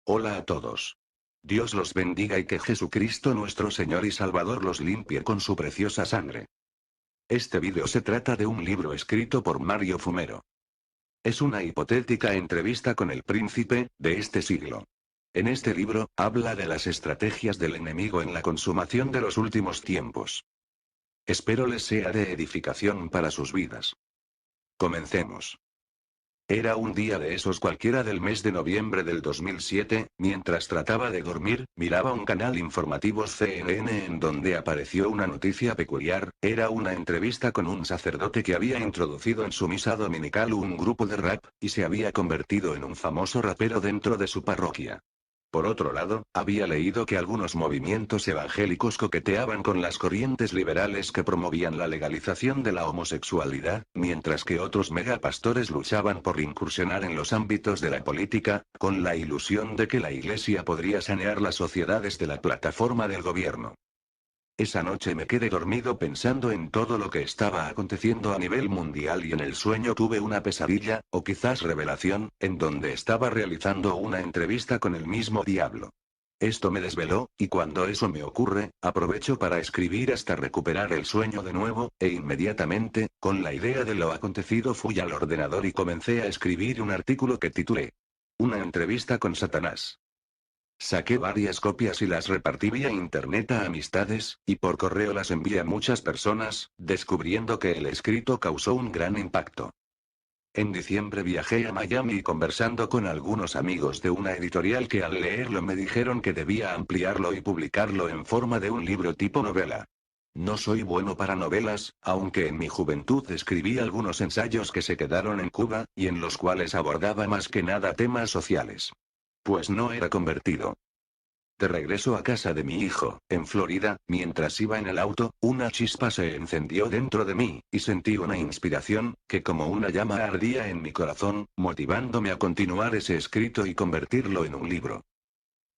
Hola a todos. Dios los bendiga y que Jesucristo nuestro Señor y Salvador los limpie con su preciosa sangre. Este vídeo se trata de un libro escrito por Mario Fumero. Es una hipotética entrevista con el príncipe de este siglo. En este libro, habla de las estrategias del enemigo en la consumación de los últimos tiempos. Espero les sea de edificación para sus vidas. Comencemos. Era un día de esos cualquiera del mes de noviembre del 2007, mientras trataba de dormir, miraba un canal informativo CNN en donde apareció una noticia peculiar. Era una entrevista con un sacerdote que había introducido en su misa dominical un grupo de rap, y se había convertido en un famoso rapero dentro de su parroquia. Por otro lado, había leído que algunos movimientos evangélicos coqueteaban con las corrientes liberales que promovían la legalización de la homosexualidad, mientras que otros megapastores luchaban por incursionar en los ámbitos de la política, con la ilusión de que la Iglesia podría sanear la sociedad desde la plataforma del gobierno. Esa noche me quedé dormido pensando en todo lo que estaba aconteciendo a nivel mundial y en el sueño tuve una pesadilla, o quizás revelación, en donde estaba realizando una entrevista con el mismo diablo. Esto me desveló, y cuando eso me ocurre, aprovecho para escribir hasta recuperar el sueño de nuevo, e inmediatamente, con la idea de lo acontecido fui al ordenador y comencé a escribir un artículo que titulé Una entrevista con Satanás. Saqué varias copias y las repartí vía internet a amistades, y por correo las envié a muchas personas, descubriendo que el escrito causó un gran impacto. En diciembre viajé a Miami y conversando con algunos amigos de una editorial que al leerlo me dijeron que debía ampliarlo y publicarlo en forma de un libro tipo novela. No soy bueno para novelas, aunque en mi juventud escribí algunos ensayos que se quedaron en Cuba, y en los cuales abordaba más que nada temas sociales. Pues no era convertido. De regreso a casa de mi hijo, en Florida, mientras iba en el auto, una chispa se encendió dentro de mí, y sentí una inspiración, que como una llama ardía en mi corazón, motivándome a continuar ese escrito y convertirlo en un libro.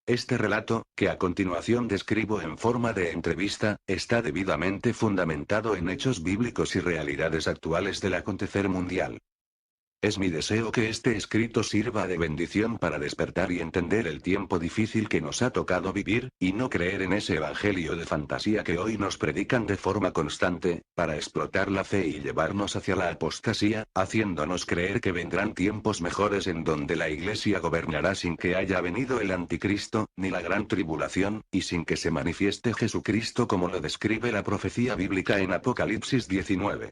Este relato, que a continuación describo en forma de entrevista, está debidamente fundamentado en hechos bíblicos y realidades actuales del acontecer mundial. Es mi deseo que este escrito sirva de bendición para despertar y entender el tiempo difícil que nos ha tocado vivir, y no creer en ese evangelio de fantasía que hoy nos predican de forma constante, para explotar la fe y llevarnos hacia la apostasía, haciéndonos creer que vendrán tiempos mejores en donde la Iglesia gobernará sin que haya venido el anticristo, ni la gran tribulación, y sin que se manifieste Jesucristo como lo describe la profecía bíblica en Apocalipsis 19.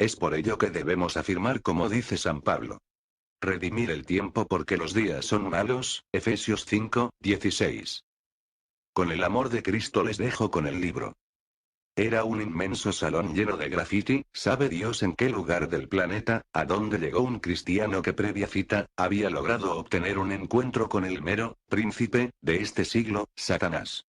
Es por ello que debemos afirmar como dice San Pablo. Redimir el tiempo porque los días son malos, Efesios 5, 16. Con el amor de Cristo les dejo con el libro. Era un inmenso salón lleno de graffiti, sabe Dios en qué lugar del planeta, a donde llegó un cristiano que previa cita, había logrado obtener un encuentro con el mero, príncipe, de este siglo, Satanás.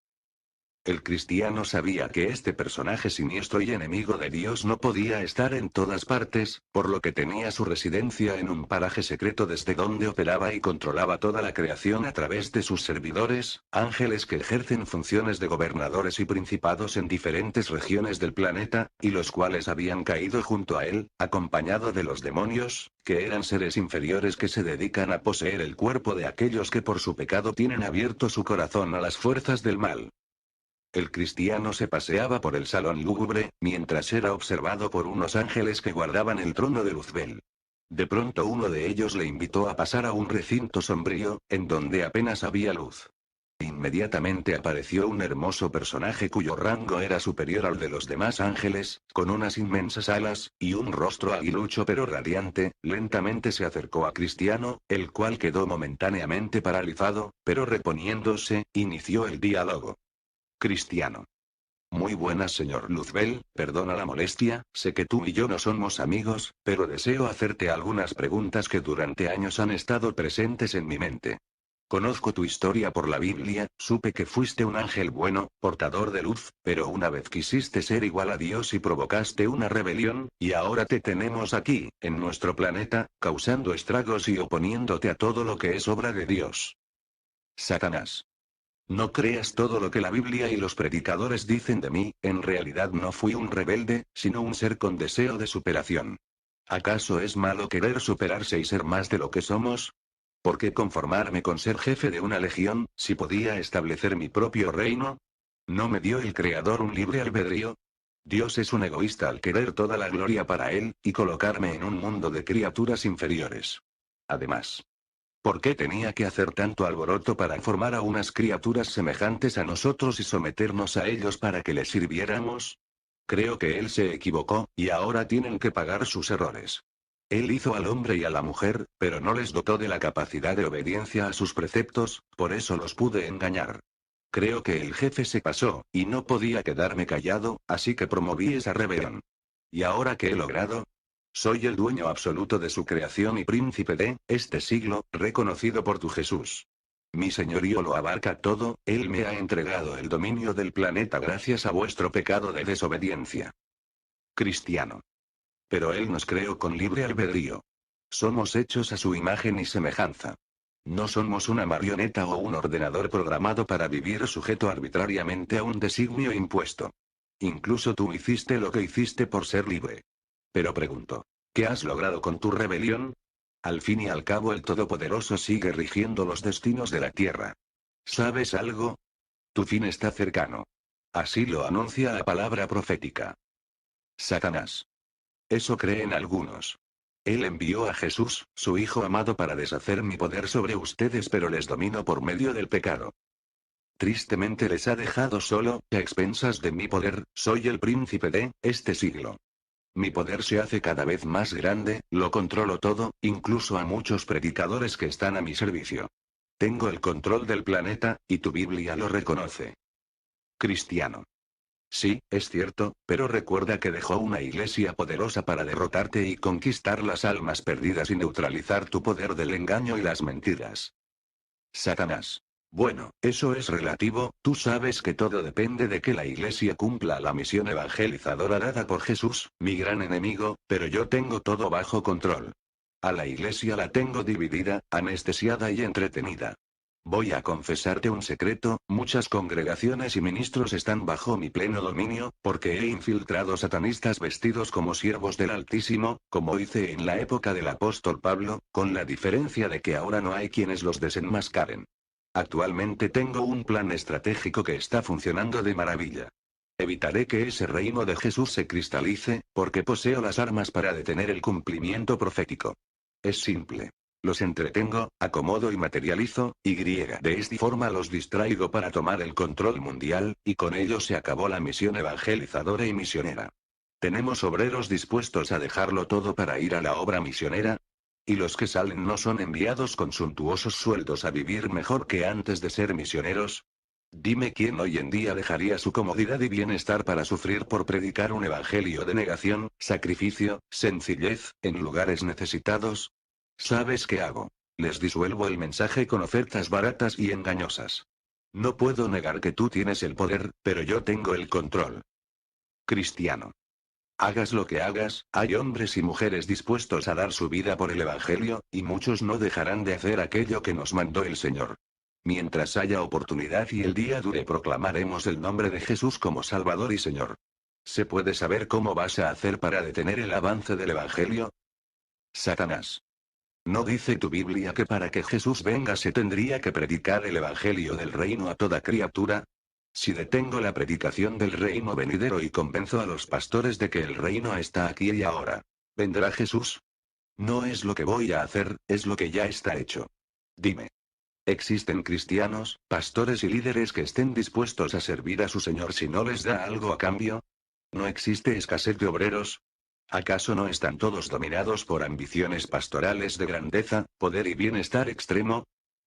El cristiano sabía que este personaje siniestro y enemigo de Dios no podía estar en todas partes, por lo que tenía su residencia en un paraje secreto desde donde operaba y controlaba toda la creación a través de sus servidores, ángeles que ejercen funciones de gobernadores y principados en diferentes regiones del planeta, y los cuales habían caído junto a él, acompañado de los demonios, que eran seres inferiores que se dedican a poseer el cuerpo de aquellos que por su pecado tienen abierto su corazón a las fuerzas del mal. El cristiano se paseaba por el salón lúgubre, mientras era observado por unos ángeles que guardaban el trono de Luzbel. De pronto uno de ellos le invitó a pasar a un recinto sombrío, en donde apenas había luz. Inmediatamente apareció un hermoso personaje cuyo rango era superior al de los demás ángeles, con unas inmensas alas, y un rostro aguilucho pero radiante. Lentamente se acercó a Cristiano, el cual quedó momentáneamente paralizado, pero reponiéndose, inició el diálogo. Cristiano. Muy buenas, señor Luzbel, perdona la molestia, sé que tú y yo no somos amigos, pero deseo hacerte algunas preguntas que durante años han estado presentes en mi mente. Conozco tu historia por la Biblia, supe que fuiste un ángel bueno, portador de luz, pero una vez quisiste ser igual a Dios y provocaste una rebelión, y ahora te tenemos aquí, en nuestro planeta, causando estragos y oponiéndote a todo lo que es obra de Dios. Satanás. No creas todo lo que la Biblia y los predicadores dicen de mí, en realidad no fui un rebelde, sino un ser con deseo de superación. ¿Acaso es malo querer superarse y ser más de lo que somos? ¿Por qué conformarme con ser jefe de una legión, si podía establecer mi propio reino? ¿No me dio el Creador un libre albedrío? Dios es un egoísta al querer toda la gloria para él, y colocarme en un mundo de criaturas inferiores. Además, ¿por qué tenía que hacer tanto alboroto para formar a unas criaturas semejantes a nosotros y someternos a ellos para que le sirviéramos? Creo que él se equivocó, y ahora tienen que pagar sus errores. Él hizo al hombre y a la mujer, pero no les dotó de la capacidad de obediencia a sus preceptos, por eso los pude engañar. Creo que el jefe se pasó, y no podía quedarme callado, así que promoví esa rebelión. ¿Y ahora qué he logrado? Soy el dueño absoluto de su creación y príncipe de este siglo, reconocido por tu Jesús. Mi señorío lo abarca todo, él me ha entregado el dominio del planeta gracias a vuestro pecado de desobediencia. Cristiano. Pero él nos creó con libre albedrío. Somos hechos a su imagen y semejanza. No somos una marioneta o un ordenador programado para vivir sujeto arbitrariamente a un designio impuesto. Incluso tú hiciste lo que hiciste por ser libre. Pero pregunto, ¿qué has logrado con tu rebelión? Al fin y al cabo el Todopoderoso sigue rigiendo los destinos de la Tierra. ¿Sabes algo? Tu fin está cercano. Así lo anuncia la palabra profética. Satanás. Eso creen algunos. Él envió a Jesús, su Hijo amado, para deshacer mi poder sobre ustedes, pero les domino por medio del pecado. Tristemente les ha dejado solo, a expensas de mi poder, soy el príncipe de este siglo. Mi poder se hace cada vez más grande, lo controlo todo, incluso a muchos predicadores que están a mi servicio. Tengo el control del planeta, y tu Biblia lo reconoce. Cristiano. Sí, es cierto, pero recuerda que dejó una iglesia poderosa para derrotarte y conquistar las almas perdidas y neutralizar tu poder del engaño y las mentiras. Satanás. Bueno, eso es relativo, tú sabes que todo depende de que la iglesia cumpla la misión evangelizadora dada por Jesús, mi gran enemigo, pero yo tengo todo bajo control. A la iglesia la tengo dividida, anestesiada y entretenida. Voy a confesarte un secreto, muchas congregaciones y ministros están bajo mi pleno dominio, porque he infiltrado satanistas vestidos como siervos del Altísimo, como hice en la época del apóstol Pablo, con la diferencia de que ahora no hay quienes los desenmascaren. Actualmente tengo un plan estratégico que está funcionando de maravilla. Evitaré que ese reino de Jesús se cristalice, porque poseo las armas para detener el cumplimiento profético. Es simple. Los entretengo, acomodo y materializo, y de esta forma los distraigo para tomar el control mundial, y con ello se acabó la misión evangelizadora y misionera. ¿Tenemos obreros dispuestos a dejarlo todo para ir a la obra misionera? ¿Y los que salen no son enviados con suntuosos sueldos a vivir mejor que antes de ser misioneros? Dime quién hoy en día dejaría su comodidad y bienestar para sufrir por predicar un evangelio de negación, sacrificio, sencillez, en lugares necesitados. ¿Sabes qué hago? Les disuelvo el mensaje con ofertas baratas y engañosas. No puedo negar que tú tienes el poder, pero yo tengo el control. Cristiano. Hagas lo que hagas, hay hombres y mujeres dispuestos a dar su vida por el Evangelio, y muchos no dejarán de hacer aquello que nos mandó el Señor. Mientras haya oportunidad y el día dure, proclamaremos el nombre de Jesús como Salvador y Señor. ¿Se puede saber cómo vas a hacer para detener el avance del Evangelio? Satanás. ¿No dice tu Biblia que para que Jesús venga se tendría que predicar el Evangelio del reino a toda criatura? Si detengo la predicación del reino venidero y convenzo a los pastores de que el reino está aquí y ahora, ¿vendrá Jesús? No es lo que voy a hacer, es lo que ya está hecho. Dime. ¿Existen cristianos, pastores y líderes que estén dispuestos a servir a su Señor si no les da algo a cambio? ¿No existe escasez de obreros? ¿Acaso no están todos dominados por ambiciones pastorales de grandeza, poder y bienestar extremo?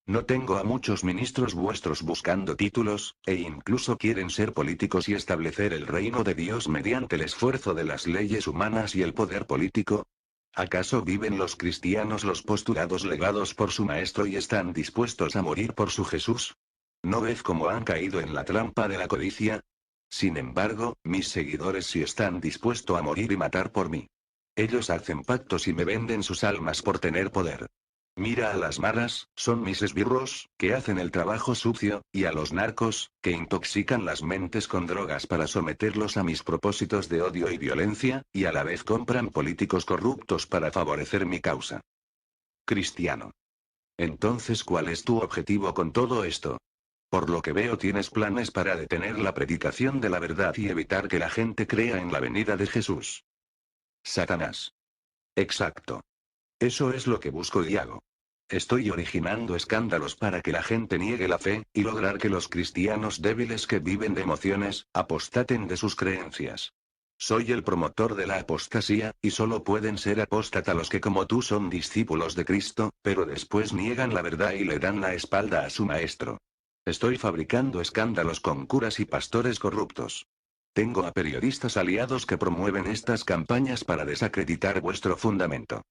¿No tengo a muchos ministros vuestros buscando títulos, e incluso quieren ser políticos y establecer el reino de Dios mediante el esfuerzo de las leyes humanas y el poder político? ¿Acaso viven los cristianos los postulados legados por su maestro y están dispuestos a morir por su Jesús? ¿No ves cómo han caído en la trampa de la codicia? Sin embargo, mis seguidores sí están dispuestos a morir y matar por mí. Ellos hacen pactos y me venden sus almas por tener poder. Mira a las maras, son mis esbirros, que hacen el trabajo sucio, y a los narcos, que intoxican las mentes con drogas para someterlos a mis propósitos de odio y violencia, y a la vez compran políticos corruptos para favorecer mi causa. Cristiano. Entonces, ¿cuál es tu objetivo con todo esto? Por lo que veo, tienes planes para detener la predicación de la verdad y evitar que la gente crea en la venida de Jesús. Satanás. Exacto. Eso es lo que busco y hago. Estoy originando escándalos para que la gente niegue la fe, y lograr que los cristianos débiles que viven de emociones, apostaten de sus creencias. Soy el promotor de la apostasía, y solo pueden ser apóstata los que como tú son discípulos de Cristo, pero después niegan la verdad y le dan la espalda a su maestro. Estoy fabricando escándalos con curas y pastores corruptos. Tengo a periodistas aliados que promueven estas campañas para desacreditar vuestro fundamento.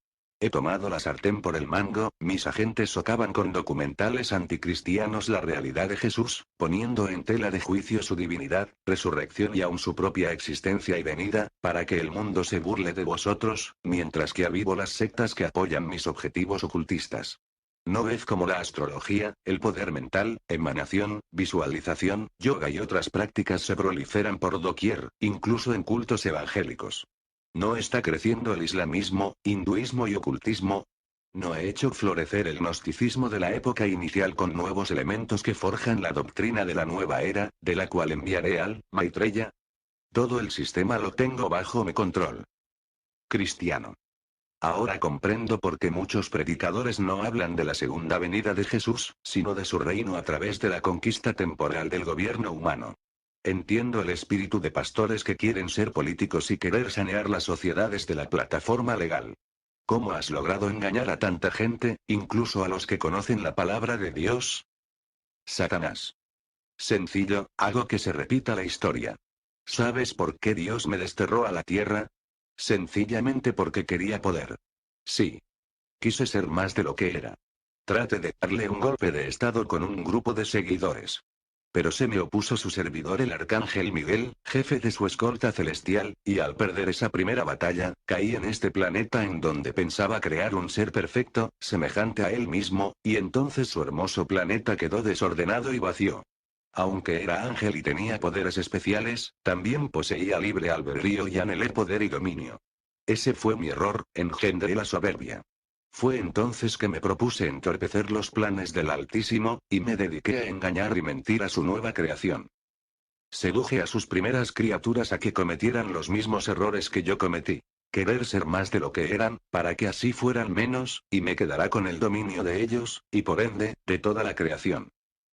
He tomado la sartén por el mango, mis agentes socavan con documentales anticristianos la realidad de Jesús, poniendo en tela de juicio su divinidad, resurrección y aun su propia existencia y venida, para que el mundo se burle de vosotros, mientras que avivo las sectas que apoyan mis objetivos ocultistas. ¿No ves cómo la astrología, el poder mental, emanación, visualización, yoga y otras prácticas se proliferan por doquier, incluso en cultos evangélicos? ¿No está creciendo el islamismo, hinduismo y ocultismo? ¿No he hecho florecer el gnosticismo de la época inicial con nuevos elementos que forjan la doctrina de la nueva era, de la cual enviaré al Maitreya? Todo el sistema lo tengo bajo mi control. Cristiano. Ahora comprendo por qué muchos predicadores no hablan de la segunda venida de Jesús, sino de su reino a través de la conquista temporal del gobierno humano. Entiendo el espíritu de pastores que quieren ser políticos y querer sanear las sociedades de la plataforma legal. ¿Cómo has logrado engañar a tanta gente, incluso a los que conocen la palabra de Dios? Satanás. Sencillo, hago que se repita la historia. ¿Sabes por qué Dios me desterró a la tierra? Sencillamente porque quería poder. Sí. Quise ser más de lo que era. Trate de darle un golpe de estado con un grupo de seguidores. Pero se me opuso su servidor el arcángel Miguel, jefe de su escolta celestial, y al perder esa primera batalla, caí en este planeta en donde pensaba crear un ser perfecto, semejante a él mismo, y entonces su hermoso planeta quedó desordenado y vacío. Aunque era ángel y tenía poderes especiales, también poseía libre albedrío y anhelé poder y dominio. Ese fue mi error, engendré la soberbia. Fue entonces que me propuse entorpecer los planes del Altísimo, y me dediqué a engañar y mentir a su nueva creación. Seduje a sus primeras criaturas a que cometieran los mismos errores que yo cometí. Querer ser más de lo que eran, para que así fueran menos, y me quedará con el dominio de ellos, y por ende, de toda la creación.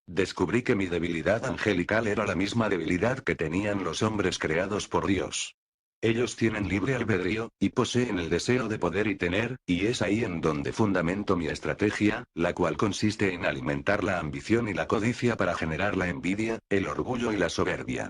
Descubrí que mi debilidad angelical era la misma debilidad que tenían los hombres creados por Dios. Ellos tienen libre albedrío, y poseen el deseo de poder y tener, y es ahí en donde fundamento mi estrategia, la cual consiste en alimentar la ambición y la codicia para generar la envidia, el orgullo y la soberbia.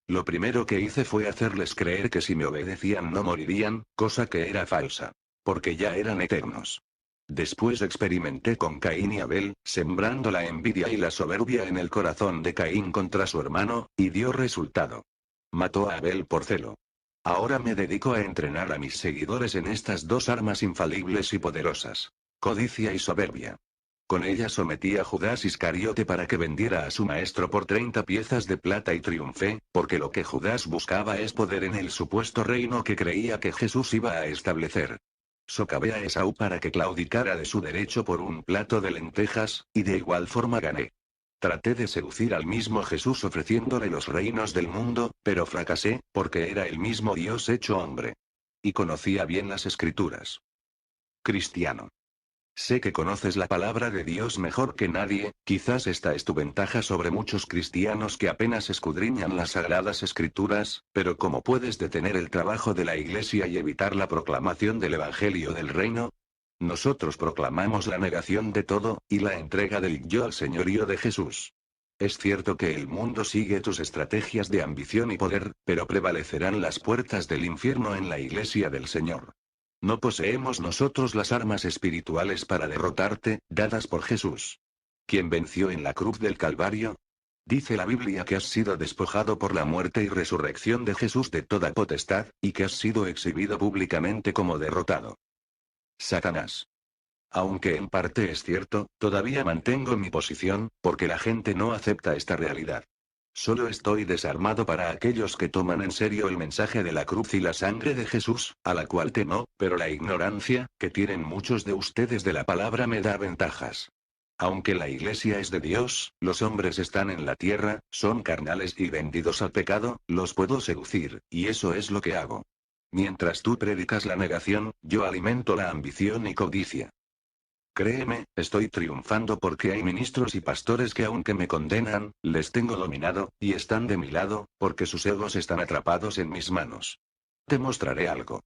Lo primero que hice fue hacerles creer que si me obedecían no morirían, cosa que era falsa. Porque ya eran eternos. Después experimenté con Caín y Abel, sembrando la envidia y la soberbia en el corazón de Caín contra su hermano, y dio resultado. Mató a Abel por celo. Ahora me dedico a entrenar a mis seguidores en estas dos armas infalibles y poderosas. Codicia y soberbia. Con ella sometí a Judas Iscariote para que vendiera a su maestro por 30 piezas de plata y triunfé, porque lo que Judas buscaba es poder en el supuesto reino que creía que Jesús iba a establecer. Socavé a Esaú para que claudicara de su derecho por un plato de lentejas, y de igual forma gané. Traté de seducir al mismo Jesús ofreciéndole los reinos del mundo, pero fracasé, porque era el mismo Dios hecho hombre. Y conocía bien las escrituras. Cristiano. Sé que conoces la palabra de Dios mejor que nadie, quizás esta es tu ventaja sobre muchos cristianos que apenas escudriñan las sagradas escrituras, pero ¿cómo puedes detener el trabajo de la Iglesia y evitar la proclamación del Evangelio del Reino? Nosotros proclamamos la negación de todo, y la entrega del yo al señorío de Jesús. Es cierto que el mundo sigue tus estrategias de ambición y poder, pero prevalecerán las puertas del infierno en la Iglesia del Señor. No poseemos nosotros las armas espirituales para derrotarte, dadas por Jesús. ¿Quién venció en la cruz del Calvario? Dice la Biblia que has sido despojado por la muerte y resurrección de Jesús de toda potestad, y que has sido exhibido públicamente como derrotado. Satanás. Aunque en parte es cierto, todavía mantengo mi posición, porque la gente no acepta esta realidad. Solo estoy desarmado para aquellos que toman en serio el mensaje de la cruz y la sangre de Jesús, a la cual temo, pero la ignorancia, que tienen muchos de ustedes de la palabra me da ventajas. Aunque la iglesia es de Dios, los hombres están en la tierra, son carnales y vendidos al pecado, los puedo seducir, y eso es lo que hago. Mientras tú predicas la negación, yo alimento la ambición y codicia. Créeme, estoy triunfando porque hay ministros y pastores que aunque me condenan, les tengo dominado, y están de mi lado, porque sus egos están atrapados en mis manos. Te mostraré algo.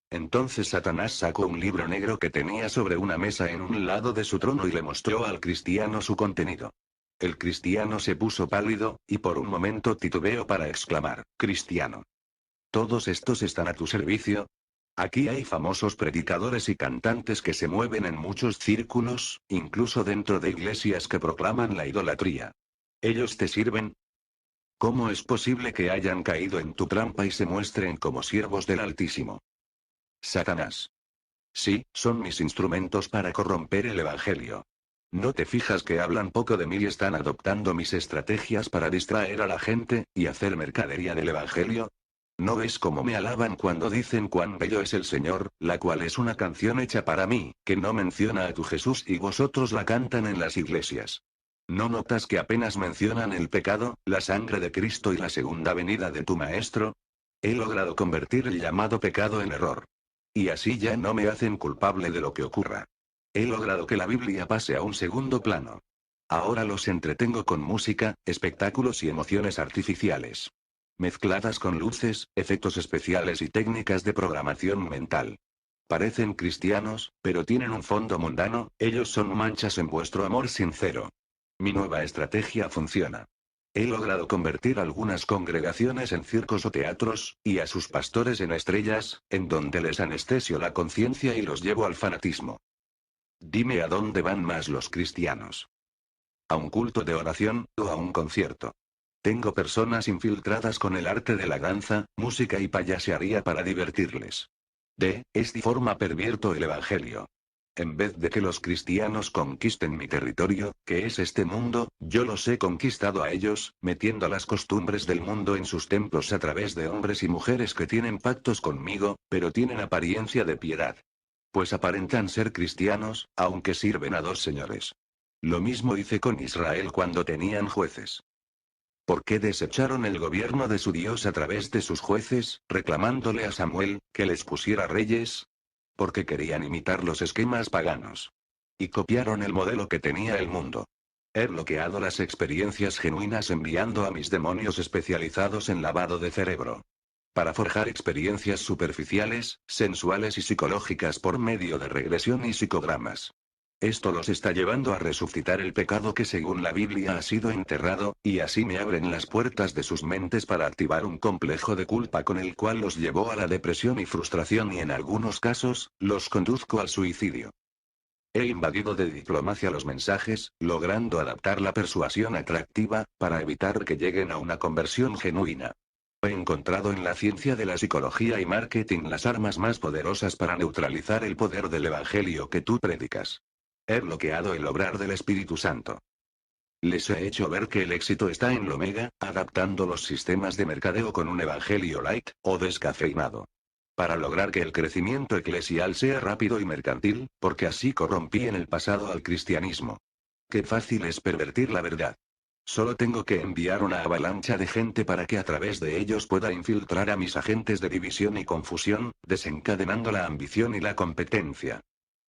Entonces Satanás sacó un libro negro que tenía sobre una mesa en un lado de su trono y le mostró al cristiano su contenido. El cristiano se puso pálido, y por un momento titubeó para exclamar, «Cristiano. ¿Todos estos están a tu servicio?» Aquí hay famosos predicadores y cantantes que se mueven en muchos círculos, incluso dentro de iglesias que proclaman la idolatría. ¿Ellos te sirven? ¿Cómo es posible que hayan caído en tu trampa y se muestren como siervos del Altísimo? Satanás. Sí, son mis instrumentos para corromper el Evangelio. ¿No te fijas que hablan poco de mí y están adoptando mis estrategias para distraer a la gente, y hacer mercadería del Evangelio? ¿No ves cómo me alaban cuando dicen cuán bello es el Señor, la cual es una canción hecha para mí, que no menciona a tu Jesús y vosotros la cantan en las iglesias? ¿No notas que apenas mencionan el pecado, la sangre de Cristo y la segunda venida de tu Maestro? He logrado convertir el llamado pecado en error. Y así ya no me hacen culpable de lo que ocurra. He logrado que la Biblia pase a un segundo plano. Ahora los entretengo con música, espectáculos y emociones artificiales, mezcladas con luces, efectos especiales y técnicas de programación mental. Parecen cristianos, pero tienen un fondo mundano, ellos son manchas en vuestro amor sincero. Mi nueva estrategia funciona. He logrado convertir algunas congregaciones en circos o teatros, y a sus pastores en estrellas, en donde les anestesio la conciencia y los llevo al fanatismo. Dime a dónde van más los cristianos. ¿A un culto de oración, o a un concierto? Tengo personas infiltradas con el arte de la danza, música y payasería para divertirles. De esta forma pervierto el Evangelio. En vez de que los cristianos conquisten mi territorio, que es este mundo, yo los he conquistado a ellos, metiendo las costumbres del mundo en sus templos a través de hombres y mujeres que tienen pactos conmigo, pero tienen apariencia de piedad. Pues aparentan ser cristianos, aunque sirven a dos señores. Lo mismo hice con Israel cuando tenían jueces. ¿Por qué desecharon el gobierno de su Dios a través de sus jueces, reclamándole a Samuel, que les pusiera reyes? Porque querían imitar los esquemas paganos. Y copiaron el modelo que tenía el mundo. He bloqueado las experiencias genuinas enviando a mis demonios especializados en lavado de cerebro. Para forjar experiencias superficiales, sensuales y psicológicas por medio de regresión y psicogramas. Esto los está llevando a resucitar el pecado que según la Biblia ha sido enterrado, y así me abren las puertas de sus mentes para activar un complejo de culpa con el cual los llevó a la depresión y frustración y en algunos casos, los conduzco al suicidio. He invadido de diplomacia los mensajes, logrando adaptar la persuasión atractiva, para evitar que lleguen a una conversión genuina. He encontrado en la ciencia de la psicología y marketing las armas más poderosas para neutralizar el poder del Evangelio que tú predicas. He bloqueado el obrar del Espíritu Santo. Les he hecho ver que el éxito está en lo mega, adaptando los sistemas de mercadeo con un evangelio light, o descafeinado. Para lograr que el crecimiento eclesial sea rápido y mercantil, porque así corrompí en el pasado al cristianismo. Qué fácil es pervertir la verdad. Solo tengo que enviar una avalancha de gente para que a través de ellos pueda infiltrar a mis agentes de división y confusión, desencadenando la ambición y la competencia.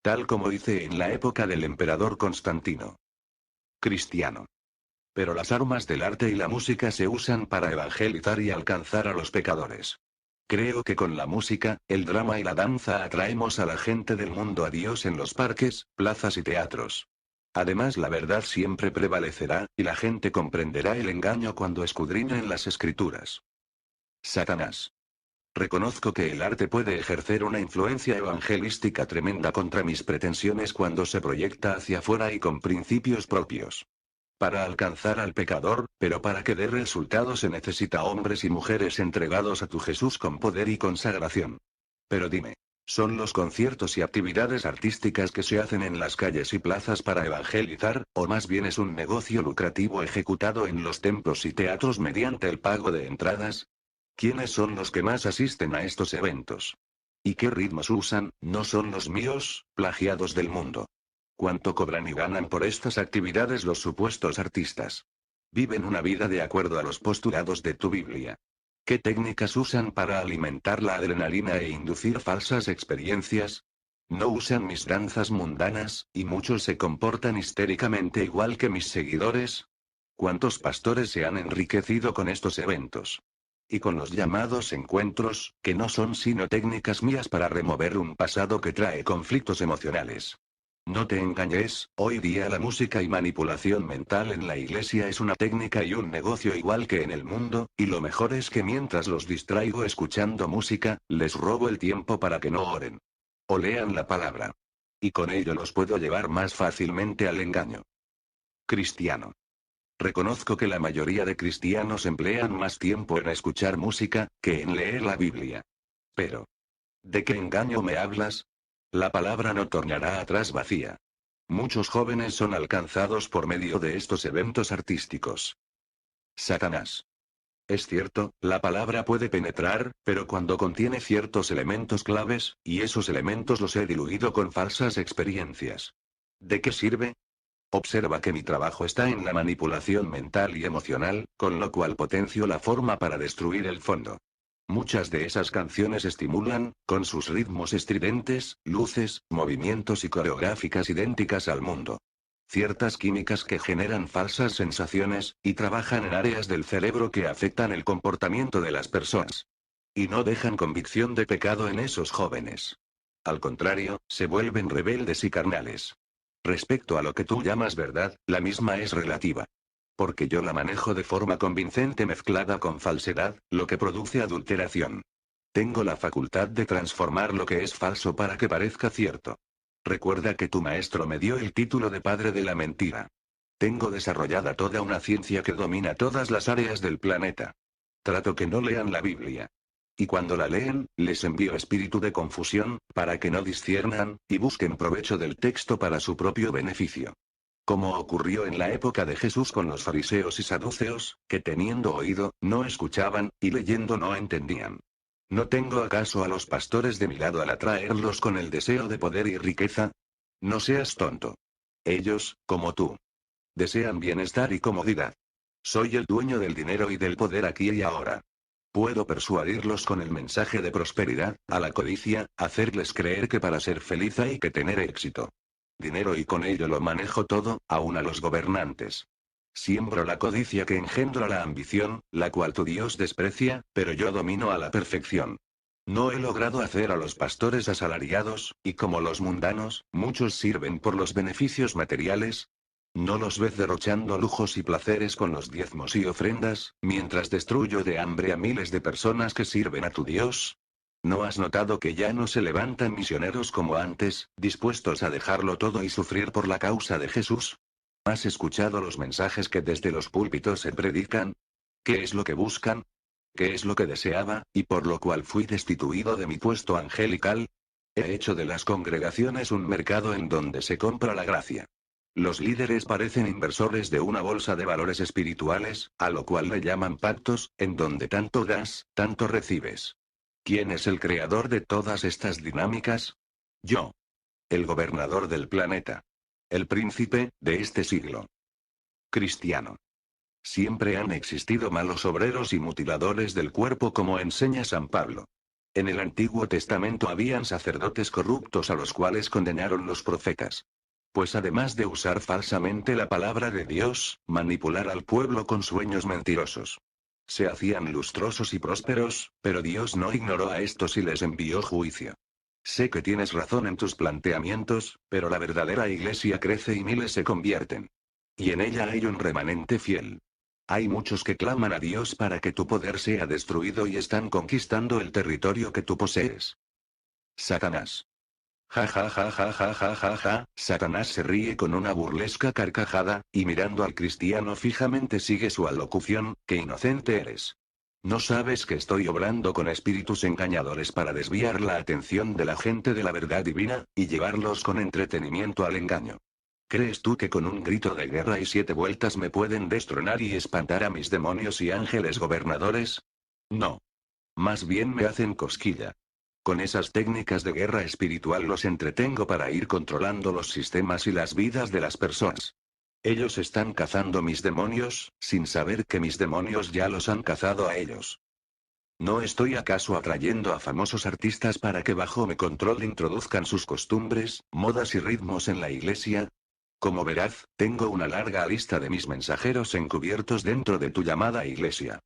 Tal como hice en la época del emperador Constantino. Cristiano. Pero las armas del arte y la música se usan para evangelizar y alcanzar a los pecadores. Creo que con la música, el drama y la danza atraemos a la gente del mundo a Dios en los parques, plazas y teatros. Además, la verdad siempre prevalecerá, y la gente comprenderá el engaño cuando escudriñen las escrituras. Satanás. Reconozco que el arte puede ejercer una influencia evangelística tremenda contra mis pretensiones cuando se proyecta hacia afuera y con principios propios. Para alcanzar al pecador, pero para que dé resultados se necesita hombres y mujeres entregados a tu Jesús con poder y consagración. Pero dime, Son los conciertos y actividades artísticas que se hacen en las calles y plazas para evangelizar, o más bien es un negocio lucrativo ejecutado en los templos y teatros mediante el pago de entradas. ¿Quiénes son los que más asisten a estos eventos? ¿Y qué ritmos usan? No son los míos, plagiados del mundo. ¿Cuánto cobran y ganan por estas actividades los supuestos artistas? Viven una vida de acuerdo a los postulados de tu Biblia. ¿Qué técnicas usan para alimentar la adrenalina e inducir falsas experiencias? No usan mis danzas mundanas, y muchos se comportan histéricamente igual que mis seguidores. ¿Cuántos pastores se han enriquecido con estos eventos? Y con los llamados encuentros, que no son sino técnicas mías para remover un pasado que trae conflictos emocionales. No te engañes, hoy día la música y manipulación mental en la iglesia es una técnica y un negocio igual que en el mundo, y lo mejor es que mientras los distraigo escuchando música, les robo el tiempo para que no oren. O lean la palabra. Y con ello los puedo llevar más fácilmente al engaño. Cristiano. Reconozco que la mayoría de cristianos emplean más tiempo en escuchar música, que en leer la Biblia. Pero, ¿de qué engaño me hablas? La palabra no tornará atrás vacía. Muchos jóvenes son alcanzados por medio de estos eventos artísticos. Satanás. Es cierto, la palabra puede penetrar, pero cuando contiene ciertos elementos claves, y esos elementos los he diluido con falsas experiencias. ¿De qué sirve? Observa que mi trabajo está en la manipulación mental y emocional, con lo cual potencio la forma para destruir el fondo. Muchas de esas canciones estimulan, con sus ritmos estridentes, luces, movimientos y coreográficas idénticas al mundo. Ciertas químicas que generan falsas sensaciones, y trabajan en áreas del cerebro que afectan el comportamiento de las personas. Y no dejan convicción de pecado en esos jóvenes. Al contrario, se vuelven rebeldes y carnales. Respecto a lo que tú llamas verdad, la misma es relativa. Porque yo la manejo de forma convincente mezclada con falsedad, lo que produce adulteración. Tengo la facultad de transformar lo que es falso para que parezca cierto. Recuerda que tu maestro me dio el título de padre de la mentira. Tengo desarrollada toda una ciencia que domina todas las áreas del planeta. Trato que no lean la Biblia. Y cuando la leen, les envío espíritu de confusión, para que no disciernan, y busquen provecho del texto para su propio beneficio. Como ocurrió en la época de Jesús con los fariseos y saduceos, que teniendo oído, no escuchaban, y leyendo no entendían. ¿No tengo acaso a los pastores de mi lado al atraerlos con el deseo de poder y riqueza? No seas tonto. Ellos, como tú, desean bienestar y comodidad. Soy el dueño del dinero y del poder aquí y ahora. Puedo persuadirlos con el mensaje de prosperidad, a la codicia, hacerles creer que para ser feliz hay que tener éxito. Dinero y con ello lo manejo todo, aun a los gobernantes. Siembro la codicia que engendra la ambición, la cual tu Dios desprecia, pero yo domino a la perfección. No he logrado hacer a los pastores asalariados, y como los mundanos, muchos sirven por los beneficios materiales. ¿No los ves derrochando lujos y placeres con los diezmos y ofrendas, mientras destruyo de hambre a miles de personas que sirven a tu Dios? ¿No has notado que ya no se levantan misioneros como antes, dispuestos a dejarlo todo y sufrir por la causa de Jesús? ¿Has escuchado los mensajes que desde los púlpitos se predican? ¿Qué es lo que buscan? ¿Qué es lo que deseaba, y por lo cual fui destituido de mi puesto angelical? He hecho de las congregaciones un mercado en donde se compra la gracia. Los líderes parecen inversores de una bolsa de valores espirituales, a lo cual le llaman pactos, en donde tanto das, tanto recibes. ¿Quién es el creador de todas estas dinámicas? Yo. El gobernador del planeta. El príncipe, de este siglo. Cristiano. Siempre han existido malos obreros y mutiladores del cuerpo como enseña San Pablo. En el Antiguo Testamento habían sacerdotes corruptos a los cuales condenaron los profetas. Pues además de usar falsamente la palabra de Dios, manipular al pueblo con sueños mentirosos. Se hacían lustrosos y prósperos, pero Dios no ignoró a estos y les envió juicio. Sé que tienes razón en tus planteamientos, pero la verdadera iglesia crece y miles se convierten. Y en ella hay un remanente fiel. Hay muchos que claman a Dios para que tu poder sea destruido y están conquistando el territorio que tú posees. Satanás. Ja ja ja ja ja ja ja ja, Satanás se ríe con una burlesca carcajada, y mirando al cristiano fijamente sigue su alocución: qué inocente eres. ¿No sabes que estoy obrando con espíritus engañadores para desviar la atención de la gente de la verdad divina, y llevarlos con entretenimiento al engaño? ¿Crees tú que con un grito de guerra y 7 vueltas me pueden destronar y espantar a mis demonios y ángeles gobernadores? No. Más bien me hacen cosquilla. Con esas técnicas de guerra espiritual los entretengo para ir controlando los sistemas y las vidas de las personas. Ellos están cazando mis demonios, sin saber que mis demonios ya los han cazado a ellos. ¿No estoy acaso atrayendo a famosos artistas para que bajo mi control introduzcan sus costumbres, modas y ritmos en la iglesia? Como verás, tengo una larga lista de mis mensajeros encubiertos dentro de tu llamada iglesia.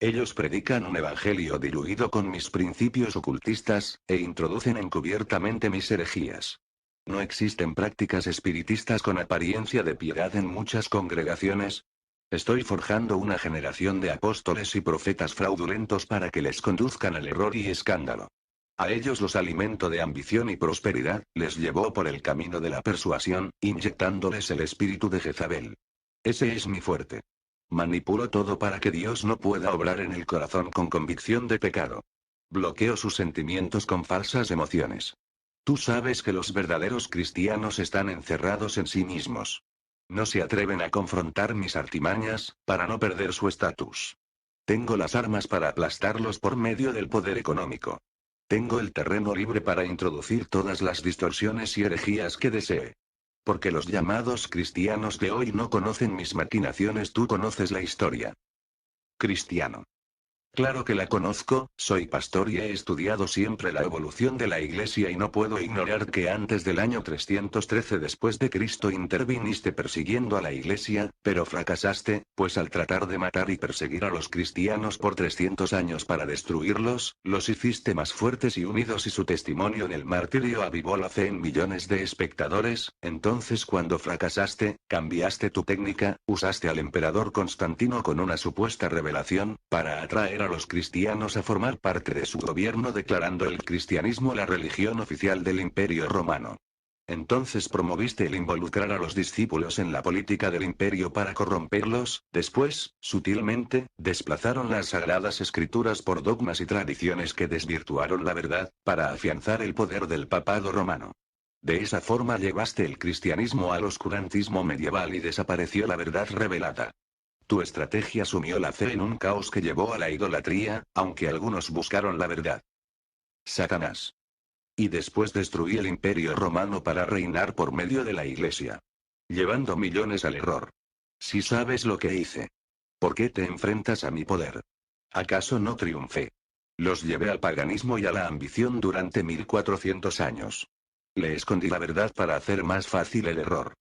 Ellos predican un evangelio diluido con mis principios ocultistas, e introducen encubiertamente mis herejías. ¿No existen prácticas espiritistas con apariencia de piedad en muchas congregaciones? Estoy forjando una generación de apóstoles y profetas fraudulentos para que les conduzcan al error y escándalo. A ellos los alimento de ambición y prosperidad, les llevó por el camino de la persuasión, inyectándoles el espíritu de Jezabel. Ese es mi fuerte. Manipulo todo para que Dios no pueda obrar en el corazón con convicción de pecado. Bloqueo sus sentimientos con falsas emociones. Tú sabes que los verdaderos cristianos están encerrados en sí mismos. No se atreven a confrontar mis artimañas, para no perder su estatus. Tengo las armas para aplastarlos por medio del poder económico. Tengo el terreno libre para introducir todas las distorsiones y herejías que desee. Porque los llamados cristianos de hoy no conocen mis maquinaciones, tú conoces la historia. Cristiano. Claro que la conozco, soy pastor y he estudiado siempre la evolución de la Iglesia y no puedo ignorar que antes del año 313 después de Cristo interviniste persiguiendo a la Iglesia, pero fracasaste, pues al tratar de matar y perseguir a los cristianos por 300 años para destruirlos, los hiciste más fuertes y unidos y su testimonio en el martirio avivó la fe en millones de espectadores. Entonces cuando fracasaste, cambiaste tu técnica, usaste al emperador Constantino con una supuesta revelación, para atraer a los cristianos a formar parte de su gobierno declarando el cristianismo la religión oficial del Imperio Romano. Entonces promoviste el involucrar a los discípulos en la política del imperio para corromperlos, después, sutilmente, desplazaron las sagradas escrituras por dogmas y tradiciones que desvirtuaron la verdad, para afianzar el poder del papado romano. De esa forma llevaste el cristianismo al oscurantismo medieval y desapareció la verdad revelada. Tu estrategia sumió la fe en un caos que llevó a la idolatría, aunque algunos buscaron la verdad. Satanás. Y después destruí el imperio romano para reinar por medio de la iglesia. Llevando millones al error. Si sabes lo que hice. ¿Por qué te enfrentas a mi poder? ¿Acaso no triunfé? Los llevé al paganismo y a la ambición durante 1400 años. Le escondí la verdad para hacer más fácil el error.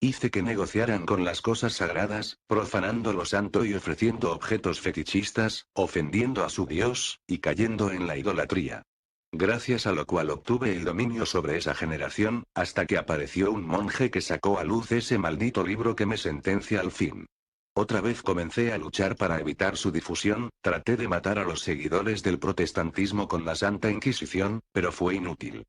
Hice que negociaran con las cosas sagradas, profanando lo santo y ofreciendo objetos fetichistas, ofendiendo a su Dios, y cayendo en la idolatría. Gracias a lo cual obtuve el dominio sobre esa generación, hasta que apareció un monje que sacó a luz ese maldito libro que me sentencia al fin. Otra vez comencé a luchar para evitar su difusión, traté de matar a los seguidores del protestantismo con la Santa Inquisición, pero fue inútil.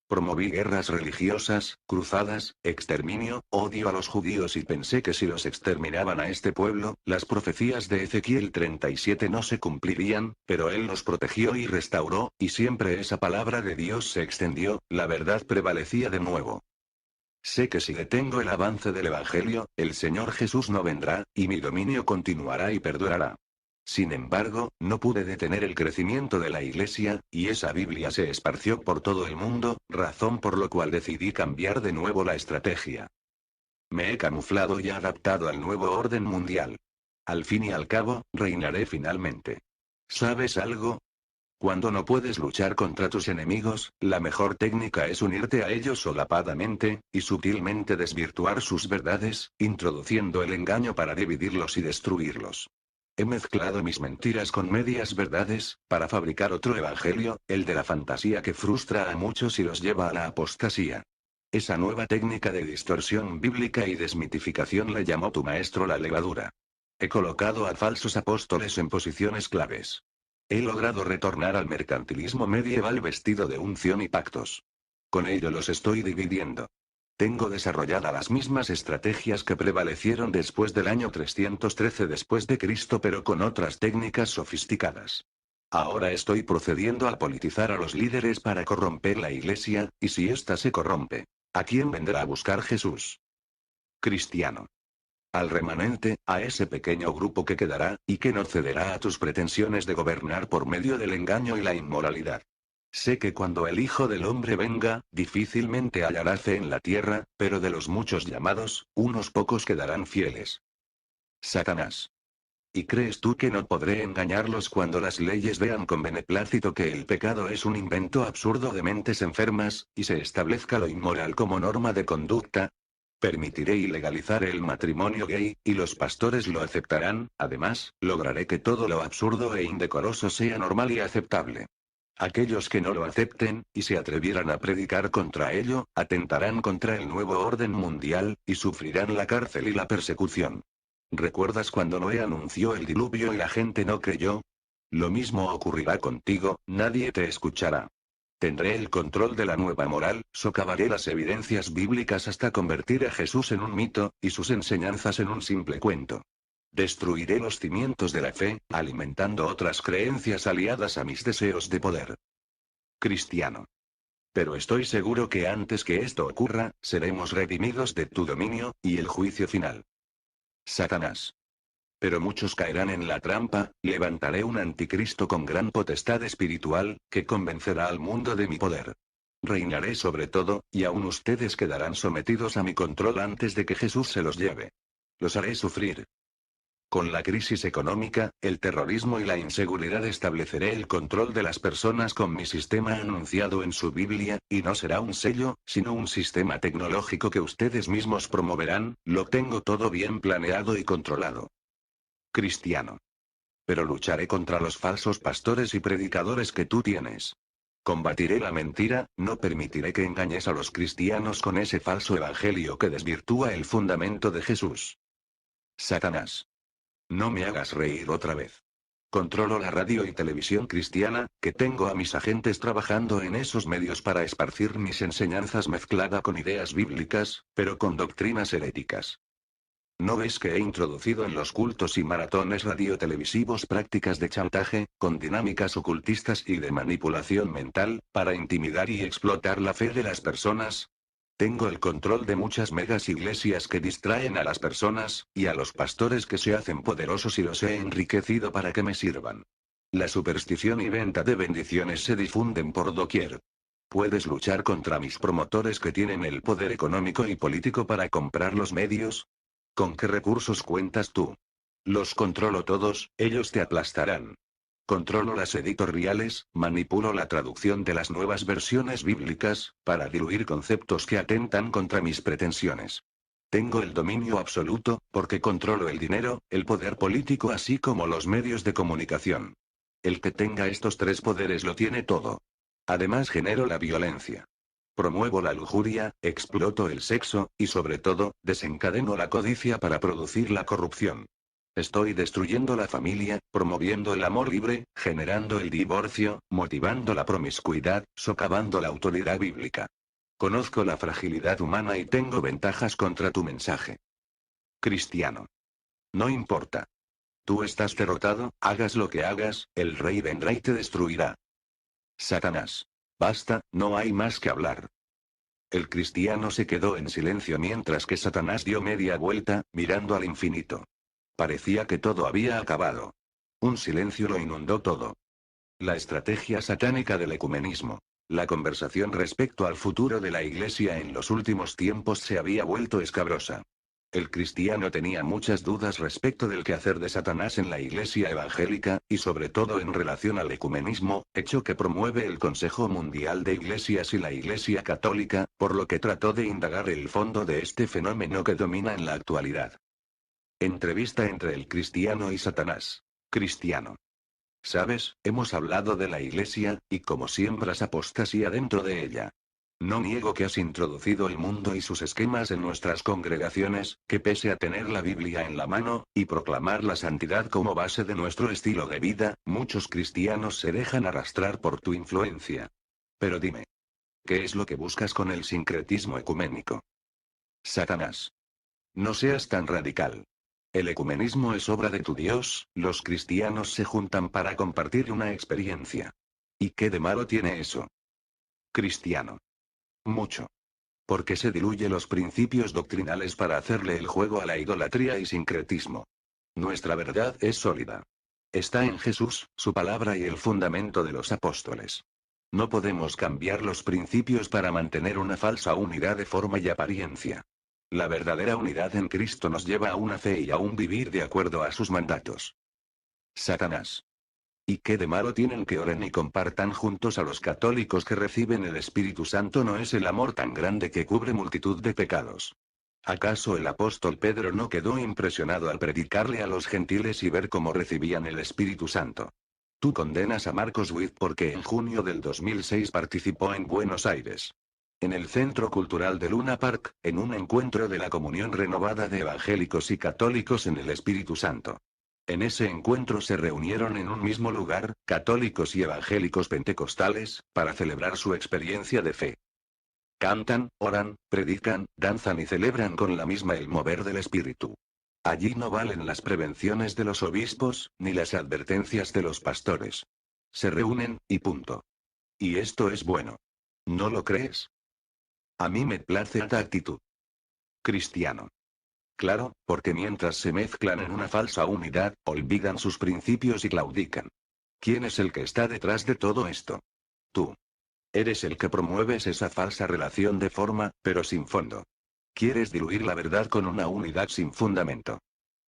Promoví guerras religiosas, cruzadas, exterminio, odio a los judíos y pensé que si los exterminaban a este pueblo, las profecías de Ezequiel 37 no se cumplirían, pero él los protegió y restauró, y siempre esa palabra de Dios se extendió, la verdad prevalecía de nuevo. Sé que si detengo el avance del Evangelio, el Señor Jesús no vendrá, y mi dominio continuará y perdurará. Sin embargo, no pude detener el crecimiento de la Iglesia, y esa Biblia se esparció por todo el mundo, razón por lo cual decidí cambiar de nuevo la estrategia. Me he camuflado y adaptado al nuevo orden mundial. Al fin y al cabo, reinaré finalmente. ¿Sabes algo? Cuando no puedes luchar contra tus enemigos, la mejor técnica es unirte a ellos solapadamente, y sutilmente desvirtuar sus verdades, introduciendo el engaño para dividirlos y destruirlos. He mezclado mis mentiras con medias verdades, para fabricar otro evangelio, el de la fantasía que frustra a muchos y los lleva a la apostasía. Esa nueva técnica de distorsión bíblica y desmitificación le llamó tu maestro la levadura. He colocado a falsos apóstoles en posiciones claves. He logrado retornar al mercantilismo medieval vestido de unción y pactos. Con ello los estoy dividiendo. Tengo desarrollada las mismas estrategias que prevalecieron después del año 313 después de Cristo, pero con otras técnicas sofisticadas. Ahora estoy procediendo a politizar a los líderes para corromper la iglesia, y si ésta se corrompe, ¿a quién vendrá a buscar Jesús? Cristiano. Al remanente, a ese pequeño grupo que quedará, y que no cederá a tus pretensiones de gobernar por medio del engaño y la inmoralidad. Sé que cuando el Hijo del Hombre venga, difícilmente hallará fe en la tierra, pero de los muchos llamados, unos pocos quedarán fieles. Satanás. ¿Y crees tú que no podré engañarlos cuando las leyes vean con beneplácito que el pecado es un invento absurdo de mentes enfermas, y se establezca lo inmoral como norma de conducta? Permitiré ilegalizar el matrimonio gay, y los pastores lo aceptarán. Además, lograré que todo lo absurdo e indecoroso sea normal y aceptable. Aquellos que no lo acepten, y se atrevieran a predicar contra ello, atentarán contra el nuevo orden mundial, y sufrirán la cárcel y la persecución. ¿Recuerdas cuando Noé anunció el diluvio y la gente no creyó? Lo mismo ocurrirá contigo, nadie te escuchará. Tendré el control de la nueva moral, socavaré las evidencias bíblicas hasta convertir a Jesús en un mito, y sus enseñanzas en un simple cuento. Destruiré los cimientos de la fe, alimentando otras creencias aliadas a mis deseos de poder. Cristiano. Pero estoy seguro que antes que esto ocurra, seremos redimidos de tu dominio, y el juicio final. Satanás. Pero muchos caerán en la trampa, levantaré un anticristo con gran potestad espiritual, que convencerá al mundo de mi poder. Reinaré sobre todo, y aún ustedes quedarán sometidos a mi control antes de que Jesús se los lleve. Los haré sufrir. Con la crisis económica, el terrorismo y la inseguridad estableceré el control de las personas con mi sistema anunciado en su Biblia, y no será un sello, sino un sistema tecnológico que ustedes mismos promoverán. Lo tengo todo bien planeado y controlado. Cristiano. Pero lucharé contra los falsos pastores y predicadores que tú tienes. Combatiré la mentira, no permitiré que engañes a los cristianos con ese falso evangelio que desvirtúa el fundamento de Jesús. Satanás. No me hagas reír otra vez. Controlo la radio y televisión cristiana, que tengo a mis agentes trabajando en esos medios para esparcir mis enseñanzas mezclada con ideas bíblicas, pero con doctrinas heréticas. ¿No ves que he introducido en los cultos y maratones radiotelevisivos prácticas de chantaje, con dinámicas ocultistas y de manipulación mental, para intimidar y explotar la fe de las personas? Tengo el control de muchas megas iglesias que distraen a las personas, y a los pastores que se hacen poderosos y los he enriquecido para que me sirvan. La superstición y venta de bendiciones se difunden por doquier. ¿Puedes luchar contra mis promotores que tienen el poder económico y político para comprar los medios? ¿Con qué recursos cuentas tú? Los controlo todos, ellos te aplastarán. Controlo las editoriales, manipulo la traducción de las nuevas versiones bíblicas, para diluir conceptos que atentan contra mis pretensiones. Tengo el dominio absoluto, porque controlo el dinero, el poder político así como los medios de comunicación. El que tenga estos tres poderes lo tiene todo. Además genero la violencia. Promuevo la lujuria, exploto el sexo, y sobre todo, desencadeno la codicia para producir la corrupción. Estoy destruyendo la familia, promoviendo el amor libre, generando el divorcio, motivando la promiscuidad, socavando la autoridad bíblica. Conozco la fragilidad humana y tengo ventajas contra tu mensaje. Cristiano. No importa. Tú estás derrotado, hagas lo que hagas, el rey vendrá y te destruirá. Satanás. Basta, no hay más que hablar. El cristiano se quedó en silencio mientras que Satanás dio media vuelta, mirando al infinito. Parecía que todo había acabado. Un silencio lo inundó todo. La estrategia satánica del ecumenismo. La conversación respecto al futuro de la Iglesia en los últimos tiempos se había vuelto escabrosa. El cristiano tenía muchas dudas respecto del quehacer de Satanás en la Iglesia evangélica, y sobre todo en relación al ecumenismo, hecho que promueve el Consejo Mundial de Iglesias y la Iglesia Católica, por lo que trató de indagar el fondo de este fenómeno que domina en la actualidad. Entrevista entre el cristiano y Satanás. Cristiano. Sabes, hemos hablado de la Iglesia, y cómo siembras apostasía dentro de ella. No niego que has introducido el mundo y sus esquemas en nuestras congregaciones, que pese a tener la Biblia en la mano, y proclamar la santidad como base de nuestro estilo de vida, muchos cristianos se dejan arrastrar por tu influencia. Pero dime, ¿qué es lo que buscas con el sincretismo ecuménico? Satanás. No seas tan radical. El ecumenismo es obra de tu Dios, los cristianos se juntan para compartir una experiencia. ¿Y qué de malo tiene eso? Cristiano. Mucho. Porque se diluye los principios doctrinales para hacerle el juego a la idolatría y sincretismo. Nuestra verdad es sólida. Está en Jesús, su palabra y el fundamento de los apóstoles. No podemos cambiar los principios para mantener una falsa unidad de forma y apariencia. La verdadera unidad en Cristo nos lleva a una fe y a un vivir de acuerdo a sus mandatos. Satanás. ¿Y qué de malo tienen que oren y compartan juntos a los católicos que reciben el Espíritu Santo? ¿No es el amor tan grande que cubre multitud de pecados? ¿Acaso el apóstol Pedro no quedó impresionado al predicarle a los gentiles y ver cómo recibían el Espíritu Santo? Tú condenas a Marcos Witt porque en junio del 2006 participó en Buenos Aires, en el Centro Cultural de Luna Park, en un encuentro de la comunión renovada de evangélicos y católicos en el Espíritu Santo. En ese encuentro se reunieron en un mismo lugar, católicos y evangélicos pentecostales, para celebrar su experiencia de fe. Cantan, oran, predican, danzan y celebran con la misma el mover del Espíritu. Allí no valen las prevenciones de los obispos, ni las advertencias de los pastores. Se reúnen, y punto. Y esto es bueno. ¿No lo crees? A mí me place esta actitud. Cristiano. Claro, porque mientras se mezclan en una falsa unidad, olvidan sus principios y claudican. ¿Quién es el que está detrás de todo esto? Tú. Eres el que promueves esa falsa relación de forma, pero sin fondo. Quieres diluir la verdad con una unidad sin fundamento.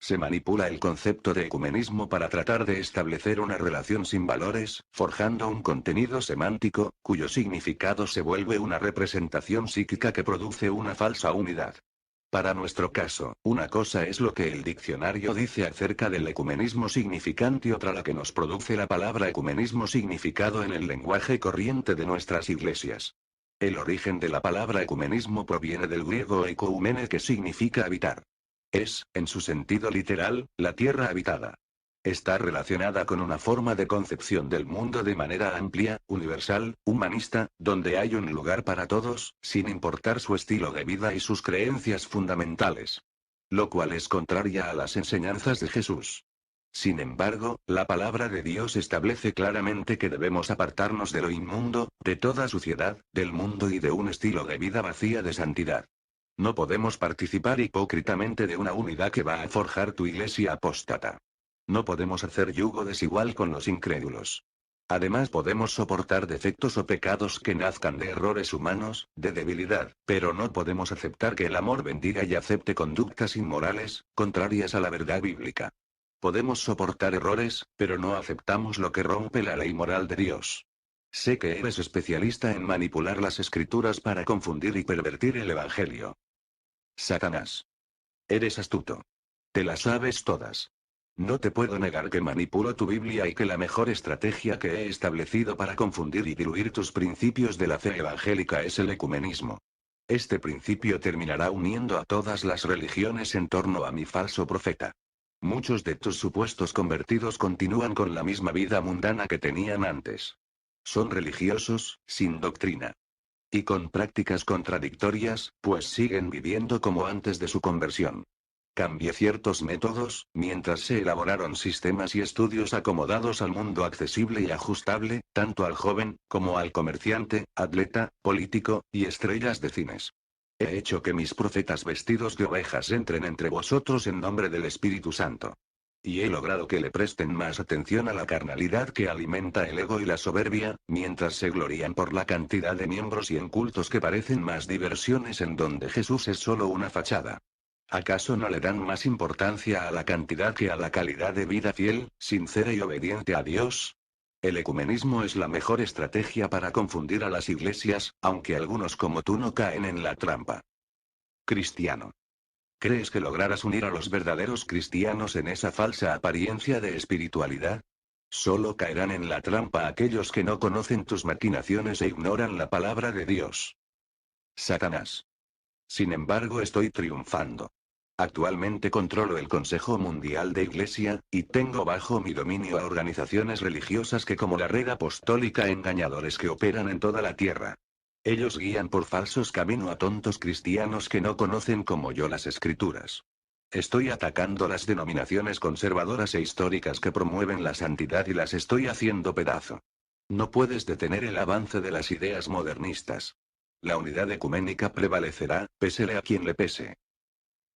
Se manipula el concepto de ecumenismo para tratar de establecer una relación sin valores, forjando un contenido semántico, cuyo significado se vuelve una representación psíquica que produce una falsa unidad. Para nuestro caso, una cosa es lo que el diccionario dice acerca del ecumenismo significante y otra la que nos produce la palabra ecumenismo significado en el lenguaje corriente de nuestras iglesias. El origen de la palabra ecumenismo proviene del griego ekoumene, que significa habitar. Es, en su sentido literal, la tierra habitada. Está relacionada con una forma de concepción del mundo de manera amplia, universal, humanista, donde hay un lugar para todos, sin importar su estilo de vida y sus creencias fundamentales. Lo cual es contraria a las enseñanzas de Jesús. Sin embargo, la palabra de Dios establece claramente que debemos apartarnos de lo inmundo, de toda suciedad, del mundo y de un estilo de vida vacía de santidad. No podemos participar hipócritamente de una unidad que va a forjar tu iglesia apóstata. No podemos hacer yugo desigual con los incrédulos. Además podemos soportar defectos o pecados que nazcan de errores humanos, de debilidad, pero no podemos aceptar que el amor bendiga y acepte conductas inmorales, contrarias a la verdad bíblica. Podemos soportar errores, pero no aceptamos lo que rompe la ley moral de Dios. Sé que eres especialista en manipular las escrituras para confundir y pervertir el Evangelio. Satanás. Eres astuto. Te las sabes todas. No te puedo negar que manipulo tu Biblia y que la mejor estrategia que he establecido para confundir y diluir tus principios de la fe evangélica es el ecumenismo. Este principio terminará uniendo a todas las religiones en torno a mi falso profeta. Muchos de tus supuestos convertidos continúan con la misma vida mundana que tenían antes. Son religiosos, sin doctrina. Y con prácticas contradictorias, pues siguen viviendo como antes de su conversión. Cambié ciertos métodos, mientras se elaboraron sistemas y estudios acomodados al mundo accesible y ajustable, tanto al joven, como al comerciante, atleta, político, y estrellas de cines. He hecho que mis profetas vestidos de ovejas entren entre vosotros en nombre del Espíritu Santo. Y he logrado que le presten más atención a la carnalidad que alimenta el ego y la soberbia, mientras se glorían por la cantidad de miembros y en cultos que parecen más diversiones en donde Jesús es solo una fachada. ¿Acaso no le dan más importancia a la cantidad que a la calidad de vida fiel, sincera y obediente a Dios? El ecumenismo es la mejor estrategia para confundir a las iglesias, aunque algunos como tú no caen en la trampa. Cristiano. ¿Crees que lograrás unir a los verdaderos cristianos en esa falsa apariencia de espiritualidad? Solo caerán en la trampa aquellos que no conocen tus maquinaciones e ignoran la palabra de Dios. Satanás. Sin embargo, estoy triunfando. Actualmente controlo el Consejo Mundial de Iglesia, y tengo bajo mi dominio a organizaciones religiosas que como la Red Apostólica engañadores que operan en toda la tierra. Ellos guían por falsos caminos a tontos cristianos que no conocen como yo las escrituras. Estoy atacando las denominaciones conservadoras e históricas que promueven la santidad y las estoy haciendo pedazo. No puedes detener el avance de las ideas modernistas. La unidad ecuménica prevalecerá, pésele a quien le pese.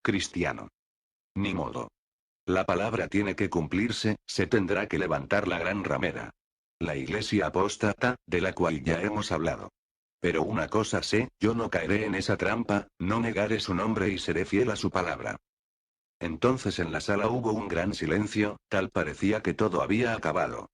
Cristiano. Ni modo. La palabra tiene que cumplirse, se tendrá que levantar la gran ramera. La iglesia apóstata, de la cual ya hemos hablado. Pero una cosa sé, yo no caeré en esa trampa, no negaré su nombre y seré fiel a su palabra. Entonces en la sala hubo un gran silencio, tal parecía que todo había acabado.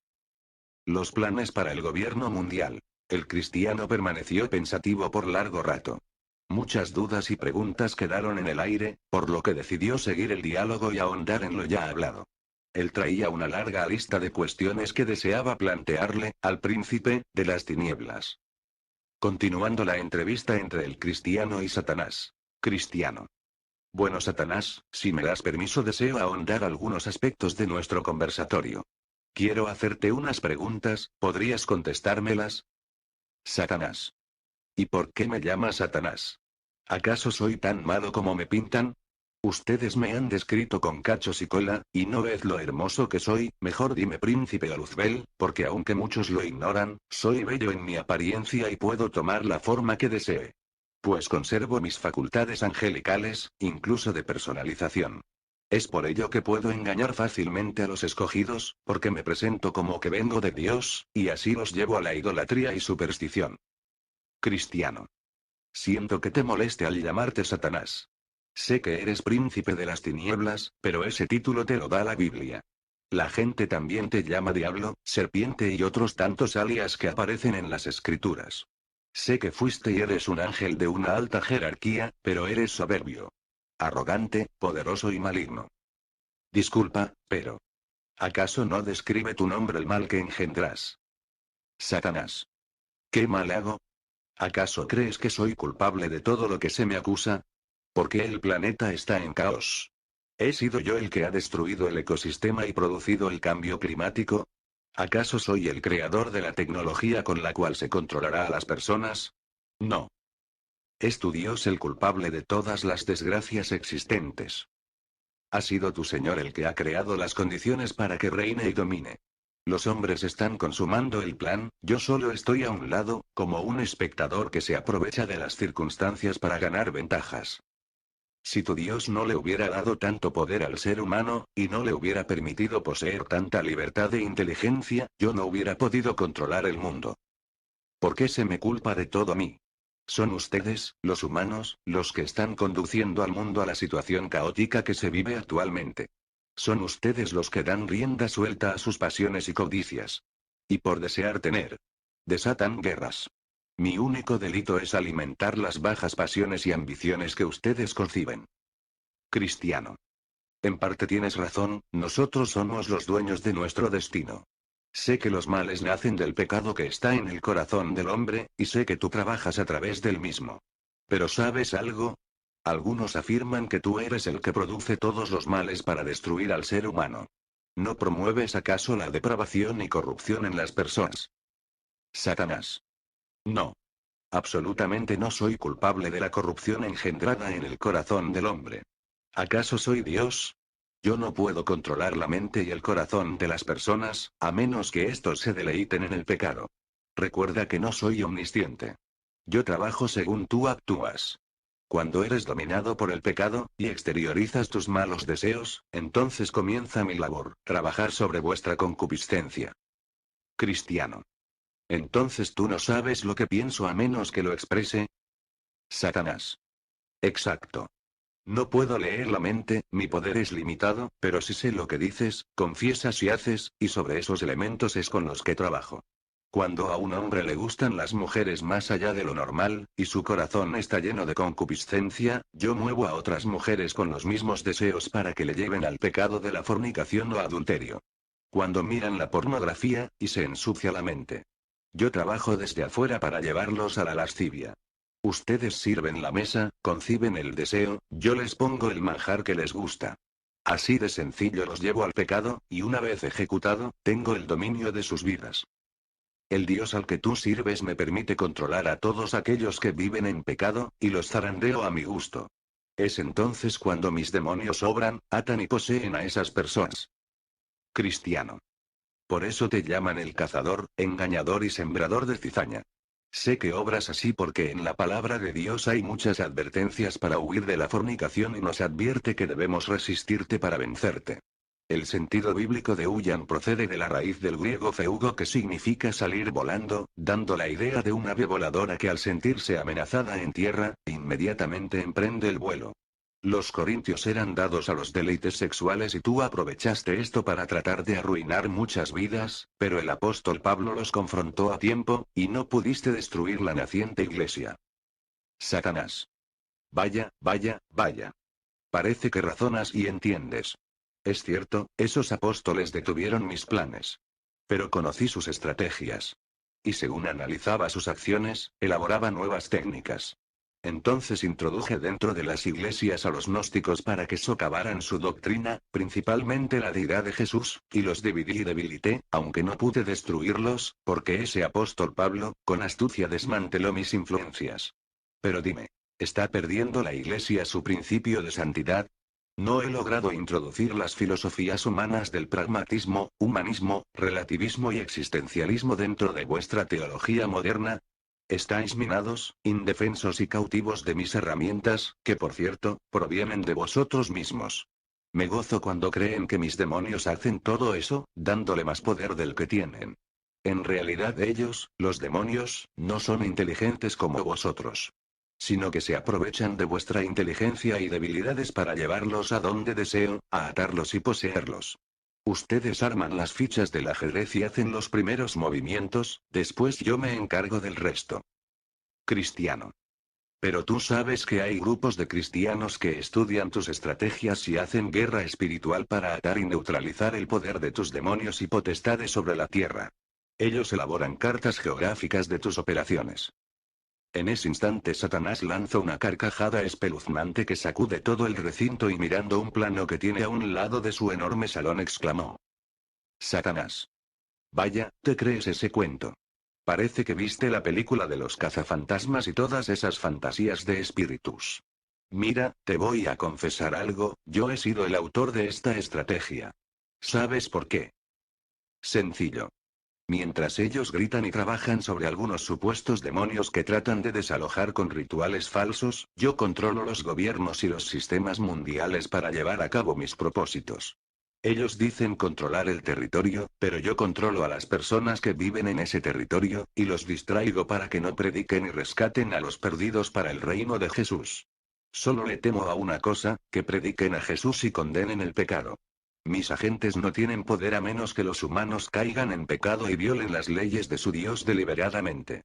Los planes para el gobierno mundial. El cristiano permaneció pensativo por largo rato. Muchas dudas y preguntas quedaron en el aire, por lo que decidió seguir el diálogo y ahondar en lo ya hablado. Él traía una larga lista de cuestiones que deseaba plantearle, al príncipe, de las tinieblas. Continuando la entrevista entre el cristiano y Satanás. Cristiano. Bueno, Satanás, si me das permiso deseo ahondar algunos aspectos de nuestro conversatorio. Quiero hacerte unas preguntas, ¿podrías contestármelas? Satanás. ¿Y por qué me llamas Satanás? ¿Acaso soy tan malo como me pintan? Ustedes me han descrito con cachos y cola, y no ves lo hermoso que soy, mejor dime príncipe o Luzbel, porque aunque muchos lo ignoran, soy bello en mi apariencia y puedo tomar la forma que desee. Pues conservo mis facultades angelicales, incluso de personalización. Es por ello que puedo engañar fácilmente a los escogidos, porque me presento como que vengo de Dios, y así los llevo a la idolatría y superstición. Cristiano. Siento que te moleste al llamarte Satanás. Sé que eres príncipe de las tinieblas, pero ese título te lo da la Biblia. La gente también te llama diablo, serpiente y otros tantos alias que aparecen en las escrituras. Sé que fuiste y eres un ángel de una alta jerarquía, pero eres soberbio. Arrogante, poderoso y maligno. Disculpa, pero ¿acaso no describe tu nombre el mal que engendrás? Satanás. ¿Qué mal hago? ¿Acaso crees que soy culpable de todo lo que se me acusa? ¿Por qué el planeta está en caos? ¿He sido yo el que ha destruido el ecosistema y producido el cambio climático? ¿Acaso soy el creador de la tecnología con la cual se controlará a las personas? No. Es tu Dios el culpable de todas las desgracias existentes. Ha sido tu Señor el que ha creado las condiciones para que reine y domine. Los hombres están consumando el plan, yo solo estoy a un lado, como un espectador que se aprovecha de las circunstancias para ganar ventajas. Si tu Dios no le hubiera dado tanto poder al ser humano, y no le hubiera permitido poseer tanta libertad e inteligencia, yo no hubiera podido controlar el mundo. ¿Por qué se me culpa de todo a mí? Son ustedes, los humanos, los que están conduciendo al mundo a la situación caótica que se vive actualmente. Son ustedes los que dan rienda suelta a sus pasiones y codicias. Y por desear tener, desatan guerras. Mi único delito es alimentar las bajas pasiones y ambiciones que ustedes conciben. Cristiano. En parte tienes razón, nosotros somos los dueños de nuestro destino. Sé que los males nacen del pecado que está en el corazón del hombre, y sé que tú trabajas a través del mismo. Pero ¿sabes algo? Algunos afirman que tú eres el que produce todos los males para destruir al ser humano. ¿No promueves acaso la depravación y corrupción en las personas? Satanás. No. Absolutamente no soy culpable de la corrupción engendrada en el corazón del hombre. ¿Acaso soy Dios? Yo no puedo controlar la mente y el corazón de las personas, a menos que estos se deleiten en el pecado. Recuerda que no soy omnisciente. Yo trabajo según tú actúas. Cuando eres dominado por el pecado, y exteriorizas tus malos deseos, entonces comienza mi labor, trabajar sobre vuestra concupiscencia. Cristiano. Entonces tú no sabes lo que pienso a menos que lo exprese. Satanás. Exacto. No puedo leer la mente, mi poder es limitado, pero si sé lo que dices, confiesas y haces, y sobre esos elementos es con los que trabajo. Cuando a un hombre le gustan las mujeres más allá de lo normal, y su corazón está lleno de concupiscencia, yo muevo a otras mujeres con los mismos deseos para que le lleven al pecado de la fornicación o adulterio. Cuando miran la pornografía, y se ensucia la mente. Yo trabajo desde afuera para llevarlos a la lascivia. Ustedes sirven la mesa, conciben el deseo, yo les pongo el manjar que les gusta. Así de sencillo los llevo al pecado, y una vez ejecutado, tengo el dominio de sus vidas. El Dios al que tú sirves me permite controlar a todos aquellos que viven en pecado, y los zarandeo a mi gusto. Es entonces cuando mis demonios obran, atan y poseen a esas personas. Cristiano. Por eso te llaman el cazador, engañador y sembrador de cizaña. Sé que obras así porque en la palabra de Dios hay muchas advertencias para huir de la fornicación y nos advierte que debemos resistirte para vencerte. El sentido bíblico de huyan procede de la raíz del griego feugo que significa salir volando, dando la idea de un ave voladora que al sentirse amenazada en tierra, inmediatamente emprende el vuelo. Los corintios eran dados a los deleites sexuales y tú aprovechaste esto para tratar de arruinar muchas vidas, pero el apóstol Pablo los confrontó a tiempo, y no pudiste destruir la naciente iglesia. Satanás. Vaya, vaya, vaya. Parece que razonas y entiendes. Es cierto, esos apóstoles detuvieron mis planes. Pero conocí sus estrategias. Y según analizaba sus acciones, elaboraba nuevas técnicas. Entonces introduje dentro de las iglesias a los gnósticos para que socavaran su doctrina, principalmente la deidad de Jesús, y los dividí y debilité, aunque no pude destruirlos, porque ese apóstol Pablo, con astucia desmanteló mis influencias. Pero dime, ¿está perdiendo la iglesia su principio de santidad? No he logrado introducir las filosofías humanas del pragmatismo, humanismo, relativismo y existencialismo dentro de vuestra teología moderna. Estáis minados, indefensos y cautivos de mis herramientas, que por cierto, provienen de vosotros mismos. Me gozo cuando creen que mis demonios hacen todo eso, dándole más poder del que tienen. En realidad ellos, los demonios, no son inteligentes como vosotros. Sino que se aprovechan de vuestra inteligencia y debilidades para llevarlos a donde deseo, a atarlos y poseerlos. Ustedes arman las fichas del ajedrez y hacen los primeros movimientos, después yo me encargo del resto. Cristiano. Pero tú sabes que hay grupos de cristianos que estudian tus estrategias y hacen guerra espiritual para atar y neutralizar el poder de tus demonios y potestades sobre la tierra. Ellos elaboran cartas geográficas de tus operaciones. En ese instante Satanás lanza una carcajada espeluznante que sacude todo el recinto y mirando un plano que tiene a un lado de su enorme salón exclamó. Satanás. Vaya, ¿te crees ese cuento? Parece que viste la película de los cazafantasmas y todas esas fantasías de espíritus. Mira, te voy a confesar algo, yo he sido el autor de esta estrategia. ¿Sabes por qué? Sencillo. Mientras ellos gritan y trabajan sobre algunos supuestos demonios que tratan de desalojar con rituales falsos, yo controlo los gobiernos y los sistemas mundiales para llevar a cabo mis propósitos. Ellos dicen controlar el territorio, pero yo controlo a las personas que viven en ese territorio, y los distraigo para que no prediquen y rescaten a los perdidos para el reino de Jesús. Solo le temo a una cosa, que prediquen a Jesús y condenen el pecado. Mis agentes no tienen poder a menos que los humanos caigan en pecado y violen las leyes de su Dios deliberadamente.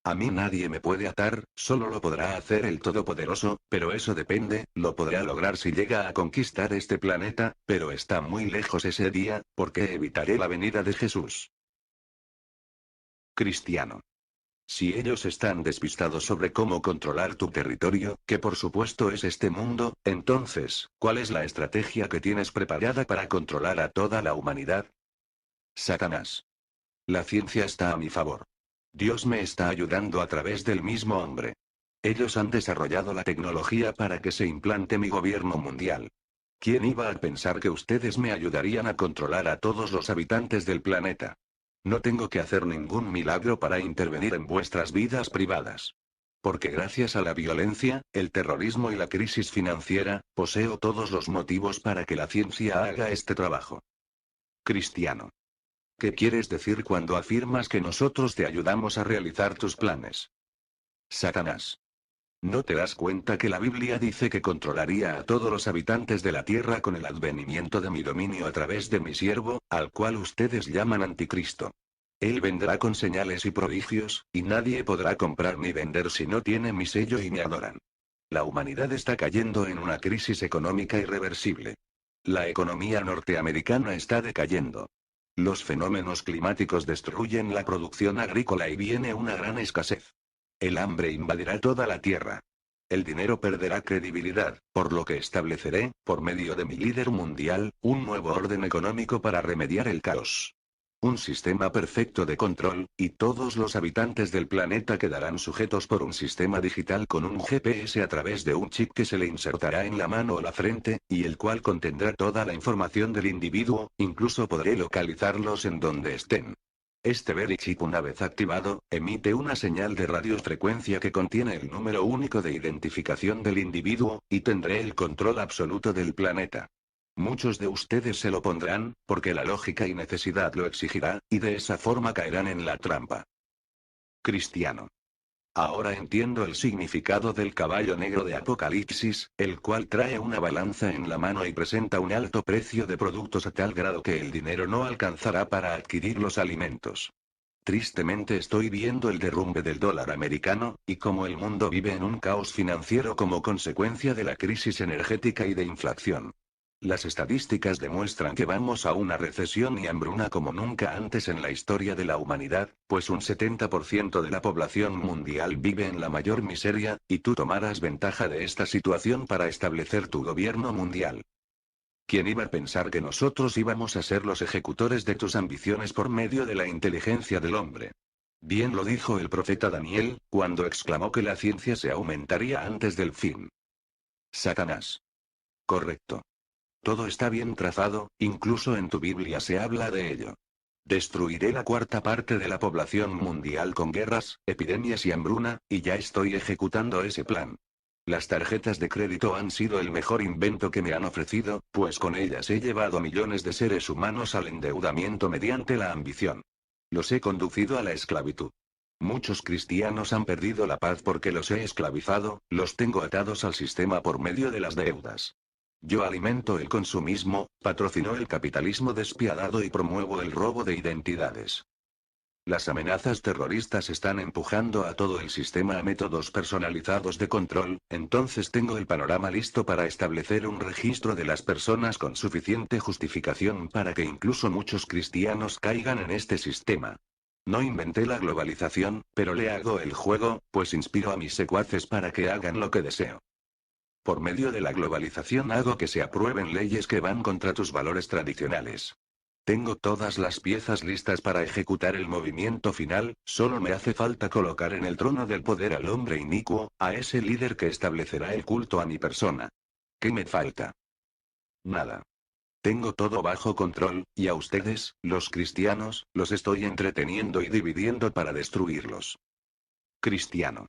A mí nadie me puede atar, solo lo podrá hacer el Todopoderoso, pero eso depende, lo podrá lograr si llega a conquistar este planeta, pero está muy lejos ese día, porque evitaré la venida de Jesús. Cristiano. Si ellos están despistados sobre cómo controlar tu territorio, que por supuesto es este mundo, entonces, ¿cuál es la estrategia que tienes preparada para controlar a toda la humanidad? Satanás. La ciencia está a mi favor. Dios me está ayudando a través del mismo hombre. Ellos han desarrollado la tecnología para que se implante mi gobierno mundial. ¿Quién iba a pensar que ustedes me ayudarían a controlar a todos los habitantes del planeta? No tengo que hacer ningún milagro para intervenir en vuestras vidas privadas. Porque gracias a la violencia, el terrorismo y la crisis financiera, poseo todos los motivos para que la ciencia haga este trabajo. Cristiano. ¿Qué quieres decir cuando afirmas que nosotros te ayudamos a realizar tus planes? Satanás. ¿No te das cuenta que la Biblia dice que controlaría a todos los habitantes de la tierra con el advenimiento de mi dominio a través de mi siervo, al cual ustedes llaman anticristo? Él vendrá con señales y prodigios, y nadie podrá comprar ni vender si no tiene mi sello y me adoran. La humanidad está cayendo en una crisis económica irreversible. La economía norteamericana está decayendo. Los fenómenos climáticos destruyen la producción agrícola y viene una gran escasez. El hambre invadirá toda la tierra. El dinero perderá credibilidad, por lo que estableceré, por medio de mi líder mundial, un nuevo orden económico para remediar el caos. Un sistema perfecto de control, y todos los habitantes del planeta quedarán sujetos por un sistema digital con un GPS a través de un chip que se le insertará en la mano o la frente, y el cual contendrá toda la información del individuo, incluso podré localizarlos en donde estén. Este very chip, una vez activado, emite una señal de radiofrecuencia que contiene el número único de identificación del individuo, y tendré el control absoluto del planeta. Muchos de ustedes se lo pondrán, porque la lógica y necesidad lo exigirá, y de esa forma caerán en la trampa. Cristiano. Ahora entiendo el significado del caballo negro de Apocalipsis, el cual trae una balanza en la mano y presenta un alto precio de productos a tal grado que el dinero no alcanzará para adquirir los alimentos. Tristemente estoy viendo el derrumbe del dólar americano, y cómo el mundo vive en un caos financiero como consecuencia de la crisis energética y de inflación. Las estadísticas demuestran que vamos a una recesión y hambruna como nunca antes en la historia de la humanidad, pues un 70% de la población mundial vive en la mayor miseria, y tú tomarás ventaja de esta situación para establecer tu gobierno mundial. ¿Quién iba a pensar que nosotros íbamos a ser los ejecutores de tus ambiciones por medio de la inteligencia del hombre? Bien lo dijo el profeta Daniel, cuando exclamó que la ciencia se aumentaría antes del fin. Satanás. Correcto. Todo está bien trazado, incluso en tu Biblia se habla de ello. Destruiré la cuarta parte de la población mundial con guerras, epidemias y hambruna, y ya estoy ejecutando ese plan. Las tarjetas de crédito han sido el mejor invento que me han ofrecido, pues con ellas he llevado a millones de seres humanos al endeudamiento mediante la ambición. Los he conducido a la esclavitud. Muchos cristianos han perdido la paz porque los he esclavizado, los tengo atados al sistema por medio de las deudas. Yo alimento el consumismo, patrocino el capitalismo despiadado y promuevo el robo de identidades. Las amenazas terroristas están empujando a todo el sistema a métodos personalizados de control, entonces tengo el panorama listo para establecer un registro de las personas con suficiente justificación para que incluso muchos cristianos caigan en este sistema. No inventé la globalización, pero le hago el juego, pues inspiro a mis secuaces para que hagan lo que deseo. Por medio de la globalización hago que se aprueben leyes que van contra tus valores tradicionales. Tengo todas las piezas listas para ejecutar el movimiento final, solo me hace falta colocar en el trono del poder al hombre inicuo, a ese líder que establecerá el culto a mi persona. ¿Qué me falta? Nada. Tengo todo bajo control, y a ustedes, los cristianos, los estoy entreteniendo y dividiendo para destruirlos. Cristiano.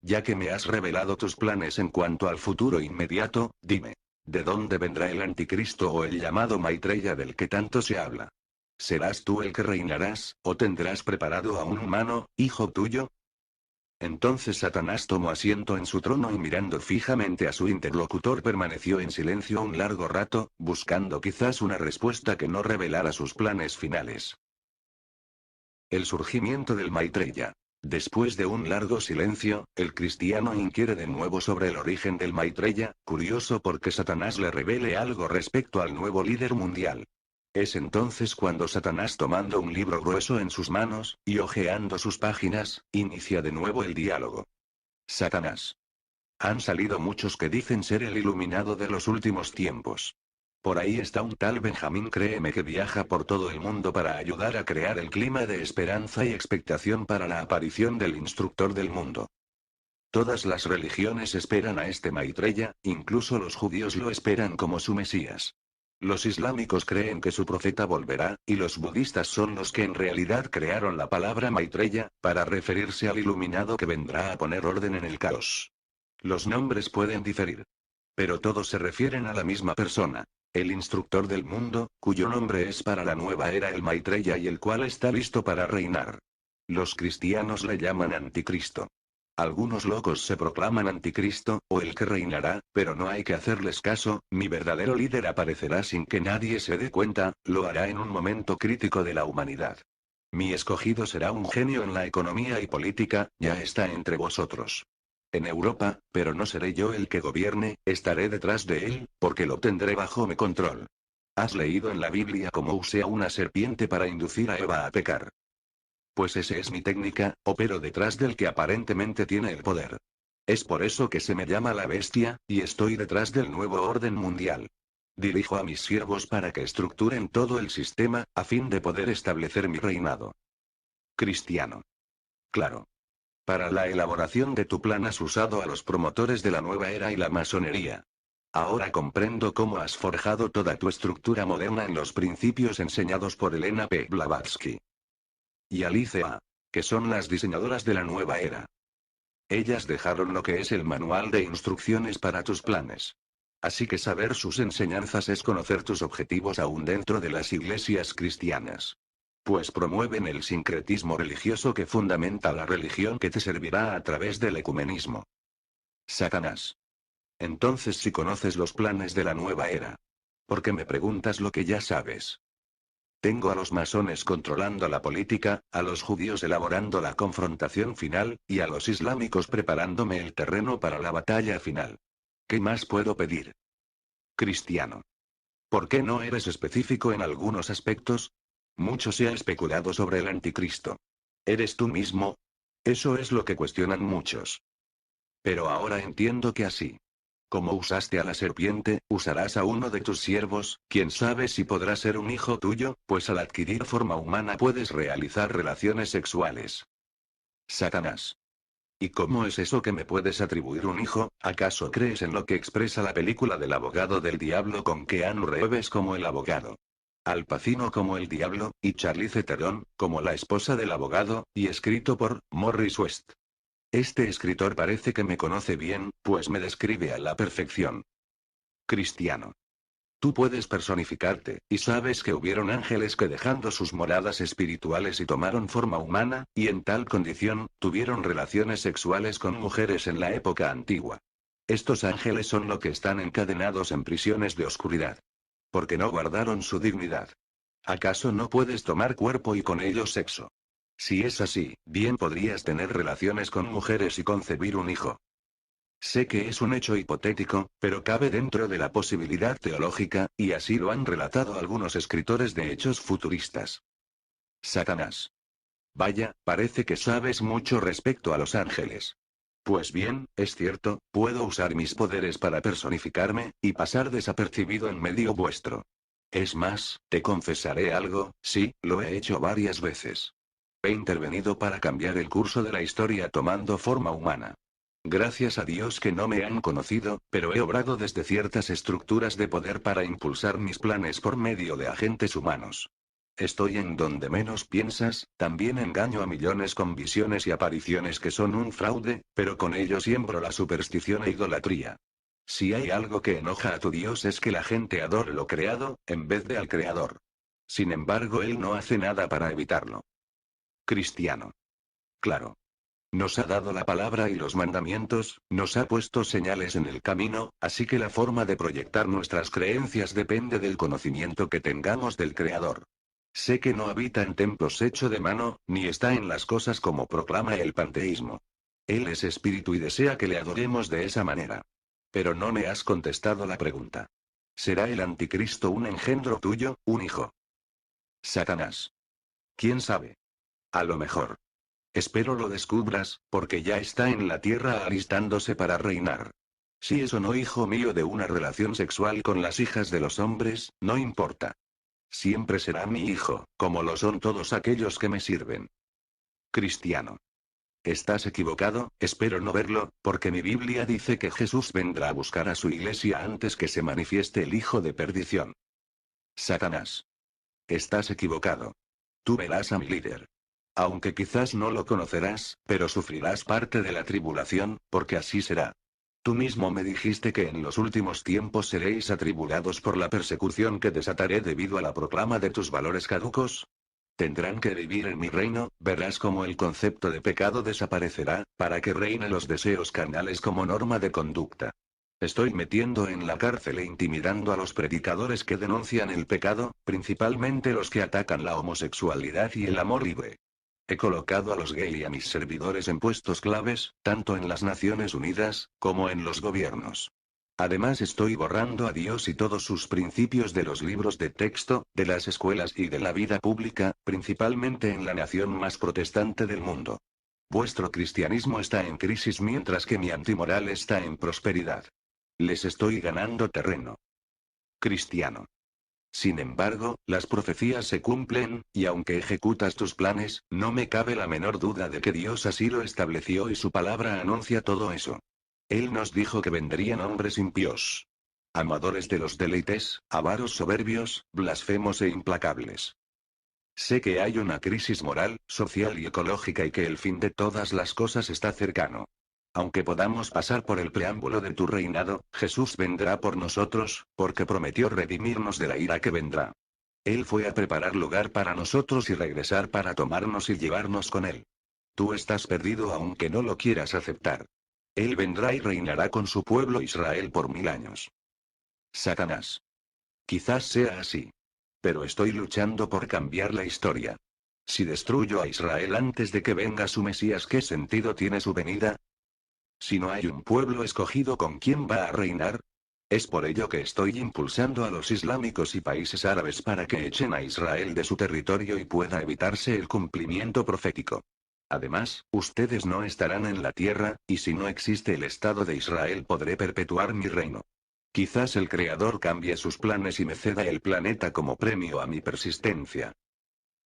Ya que me has revelado tus planes en cuanto al futuro inmediato, dime. ¿De dónde vendrá el anticristo o el llamado Maitreya del que tanto se habla? ¿Serás tú el que reinarás, o tendrás preparado a un humano, hijo tuyo? Entonces Satanás tomó asiento en su trono y mirando fijamente a su interlocutor permaneció en silencio un largo rato, buscando quizás una respuesta que no revelara sus planes finales. El surgimiento del Maitreya. Después de un largo silencio, el cristiano inquiere de nuevo sobre el origen del Maitreya, curioso porque Satanás le revele algo respecto al nuevo líder mundial. Es entonces cuando Satanás, tomando un libro grueso en sus manos, y hojeando sus páginas, inicia de nuevo el diálogo. Satanás. Han salido muchos que dicen ser el iluminado de los últimos tiempos. Por ahí está un tal Benjamín, créeme, que viaja por todo el mundo para ayudar a crear el clima de esperanza y expectación para la aparición del instructor del mundo. Todas las religiones esperan a este Maitreya, incluso los judíos lo esperan como su Mesías. Los islámicos creen que su profeta volverá, y los budistas son los que en realidad crearon la palabra Maitreya, para referirse al iluminado que vendrá a poner orden en el caos. Los nombres pueden diferir, pero todos se refieren a la misma persona. El instructor del mundo, cuyo nombre es para la nueva era el Maitreya y el cual está listo para reinar. Los cristianos le llaman anticristo. Algunos locos se proclaman anticristo, o el que reinará, pero no hay que hacerles caso, mi verdadero líder aparecerá sin que nadie se dé cuenta, lo hará en un momento crítico de la humanidad. Mi escogido será un genio en la economía y política, ya está entre vosotros. En Europa, pero no seré yo el que gobierne, estaré detrás de él, porque lo tendré bajo mi control. ¿Has leído en la Biblia cómo usé a una serpiente para inducir a Eva a pecar? Pues esa es mi técnica, opero detrás del que aparentemente tiene el poder. Es por eso que se me llama la bestia, y estoy detrás del nuevo orden mundial. Dirijo a mis siervos para que estructuren todo el sistema, a fin de poder establecer mi reinado. Cristiano. Claro. Para la elaboración de tu plan has usado a los promotores de la nueva era y la masonería. Ahora comprendo cómo has forjado toda tu estructura moderna en los principios enseñados por Elena P. Blavatsky y Alice A., que son las diseñadoras de la nueva era. Ellas dejaron lo que es el manual de instrucciones para tus planes. Así que saber sus enseñanzas es conocer tus objetivos aún dentro de las iglesias cristianas. Pues promueven el sincretismo religioso que fundamenta la religión que te servirá a través del ecumenismo. Satanás. Entonces si conoces los planes de la nueva era. ¿Por qué me preguntas lo que ya sabes? Tengo a los masones controlando la política, a los judíos elaborando la confrontación final, y a los islámicos preparándome el terreno para la batalla final. ¿Qué más puedo pedir? Cristiano. ¿Por qué no eres específico en algunos aspectos? Mucho se ha especulado sobre el anticristo. ¿Eres tú mismo? Eso es lo que cuestionan muchos. Pero ahora entiendo que así como usaste a la serpiente, usarás a uno de tus siervos, quién sabe si podrá ser un hijo tuyo, pues al adquirir forma humana puedes realizar relaciones sexuales. Satanás. ¿Y cómo es eso que me puedes atribuir un hijo? ¿Acaso crees en lo que expresa la película del abogado del diablo con Keanu Reeves como el abogado? Al Pacino como el diablo, y Charlize Theron, como la esposa del abogado, y escrito por Morris West. Este escritor parece que me conoce bien, pues me describe a la perfección. Cristiano. Tú puedes personificarte, y sabes que hubieron ángeles que dejando sus moradas espirituales y tomaron forma humana, y en tal condición, tuvieron relaciones sexuales con mujeres en la época antigua. Estos ángeles son lo que están encadenados en prisiones de oscuridad. Porque no guardaron su dignidad. ¿Acaso no puedes tomar cuerpo y con ellos sexo? Si es así, bien podrías tener relaciones con mujeres y concebir un hijo. Sé que es un hecho hipotético, pero cabe dentro de la posibilidad teológica, y así lo han relatado algunos escritores de hechos futuristas. Satanás. Vaya, parece que sabes mucho respecto a los ángeles. Pues bien, es cierto, puedo usar mis poderes para personificarme, y pasar desapercibido en medio vuestro. Es más, te confesaré algo, sí, lo he hecho varias veces. He intervenido para cambiar el curso de la historia tomando forma humana. Gracias a Dios que no me han conocido, pero he obrado desde ciertas estructuras de poder para impulsar mis planes por medio de agentes humanos. Estoy en donde menos piensas, también engaño a millones con visiones y apariciones que son un fraude, pero con ello siembro la superstición e idolatría. Si hay algo que enoja a tu Dios es que la gente adore lo creado, en vez de al Creador. Sin embargo, Él no hace nada para evitarlo. Cristiano. Claro. Nos ha dado la palabra y los mandamientos, nos ha puesto señales en el camino, así que la forma de proyectar nuestras creencias depende del conocimiento que tengamos del Creador. Sé que no habita en templos hecho de mano, ni está en las cosas como proclama el panteísmo. Él es espíritu y desea que le adoremos de esa manera. Pero no me has contestado la pregunta. ¿Será el anticristo un engendro tuyo, un hijo? Satanás. ¿Quién sabe? A lo mejor. Espero lo descubras, porque ya está en la tierra alistándose para reinar. Si es o no hijo mío de una relación sexual con las hijas de los hombres, no importa. Siempre será mi hijo, como lo son todos aquellos que me sirven. Cristiano. Estás equivocado, espero no verlo, porque mi Biblia dice que Jesús vendrá a buscar a su iglesia antes que se manifieste el hijo de perdición. Satanás. Estás equivocado. Tú verás a mi líder. Aunque quizás no lo conocerás, pero sufrirás parte de la tribulación, porque así será. Tú mismo me dijiste que en los últimos tiempos seréis atribulados por la persecución que desataré debido a la proclama de tus valores caducos. Tendrán que vivir en mi reino, verás cómo el concepto de pecado desaparecerá, para que reinen los deseos carnales como norma de conducta. Estoy metiendo en la cárcel e intimidando a los predicadores que denuncian el pecado, principalmente los que atacan la homosexualidad y el amor libre. He colocado a los gay y a mis servidores en puestos claves, tanto en las Naciones Unidas, como en los gobiernos. Además estoy borrando a Dios y todos sus principios de los libros de texto, de las escuelas y de la vida pública, principalmente en la nación más protestante del mundo. Vuestro cristianismo está en crisis mientras que mi antimoral está en prosperidad. Les estoy ganando terreno. Cristiano. Sin embargo, las profecías se cumplen, y aunque ejecutas tus planes, no me cabe la menor duda de que Dios así lo estableció y su palabra anuncia todo eso. Él nos dijo que vendrían hombres impíos, amadores de los deleites, avaros soberbios, blasfemos e implacables. Sé que hay una crisis moral, social y ecológica y que el fin de todas las cosas está cercano. Aunque podamos pasar por el preámbulo de tu reinado, Jesús vendrá por nosotros, porque prometió redimirnos de la ira que vendrá. Él fue a preparar lugar para nosotros y regresar para tomarnos y llevarnos con él. Tú estás perdido aunque no lo quieras aceptar. Él vendrá y reinará con su pueblo Israel por 1000 años. Satanás. Quizás sea así. Pero estoy luchando por cambiar la historia. Si destruyo a Israel antes de que venga su Mesías, ¿qué sentido tiene su venida? Si no hay un pueblo escogido con quien va a reinar. Es por ello que estoy impulsando a los islámicos y países árabes para que echen a Israel de su territorio y pueda evitarse el cumplimiento profético. Además, ustedes no estarán en la tierra, y si no existe el Estado de Israel podré perpetuar mi reino. Quizás el Creador cambie sus planes y me ceda el planeta como premio a mi persistencia.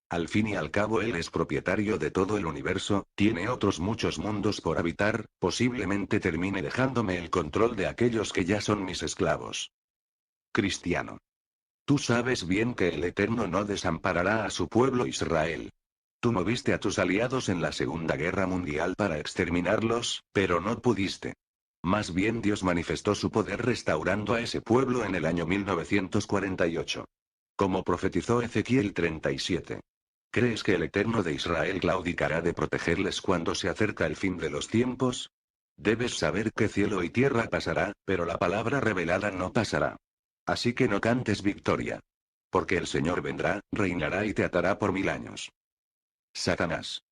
Al fin y al cabo Él es propietario de todo el universo, tiene otros muchos mundos por habitar, posiblemente termine dejándome el control de aquellos que ya son mis esclavos. Cristiano. Tú sabes bien que el Eterno no desamparará a su pueblo Israel. Tú moviste a tus aliados en la Segunda Guerra Mundial para exterminarlos, pero no pudiste. Más bien Dios manifestó su poder restaurando a ese pueblo en el año 1948. Como profetizó Ezequiel 37. ¿Crees que el Eterno de Israel claudicará de protegerles cuando se acerca el fin de los tiempos? Debes saber que cielo y tierra pasará, pero la palabra revelada no pasará. Así que no cantes victoria. Porque el Señor vendrá, reinará y te atará por 1000 años. Satanás.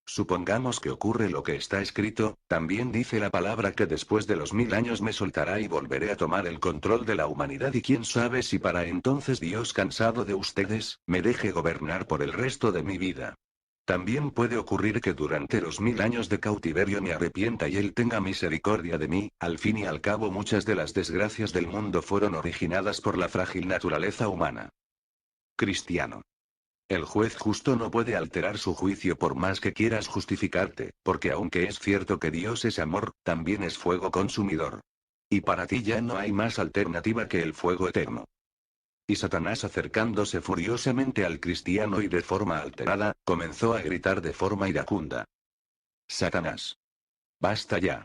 Supongamos que ocurre lo que está escrito, también dice la palabra que después de los 1000 años me soltará y volveré a tomar el control de la humanidad y quién sabe si para entonces Dios, cansado de ustedes, me deje gobernar por el resto de mi vida. También puede ocurrir que durante los 1000 años de cautiverio me arrepienta y Él tenga misericordia de mí. Al fin y al cabo muchas de las desgracias del mundo fueron originadas por la frágil naturaleza humana. Cristiano. El juez justo no puede alterar su juicio por más que quieras justificarte, porque aunque es cierto que Dios es amor, también es fuego consumidor. Y para ti ya no hay más alternativa que el fuego eterno. Y Satanás, acercándose furiosamente al cristiano y de forma alterada, comenzó a gritar de forma iracunda. Satanás. Basta ya.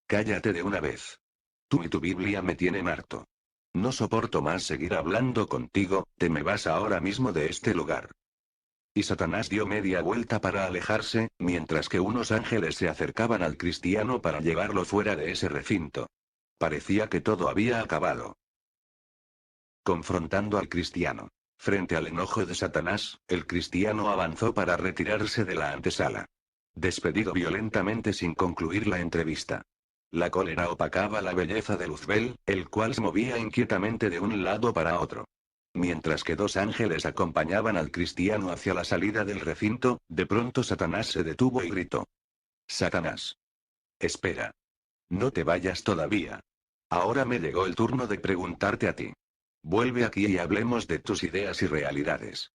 Cállate de una vez. Tú y tu Biblia me tienen harto. No soporto más seguir hablando contigo, te me vas ahora mismo de este lugar. Y Satanás dio media vuelta para alejarse, mientras que unos ángeles se acercaban al cristiano para llevarlo fuera de ese recinto. Parecía que todo había acabado. Confrontando al cristiano. Frente al enojo de Satanás, el cristiano avanzó para retirarse de la antesala. Despedido violentamente sin concluir la entrevista. La cólera opacaba la belleza de Luzbel, el cual se movía inquietamente de un lado para otro. Mientras que dos ángeles acompañaban al cristiano hacia la salida del recinto, de pronto Satanás se detuvo y gritó. Satanás. Espera. No te vayas todavía. Ahora me llegó el turno de preguntarte a ti. Vuelve aquí y hablemos de tus ideas y realidades.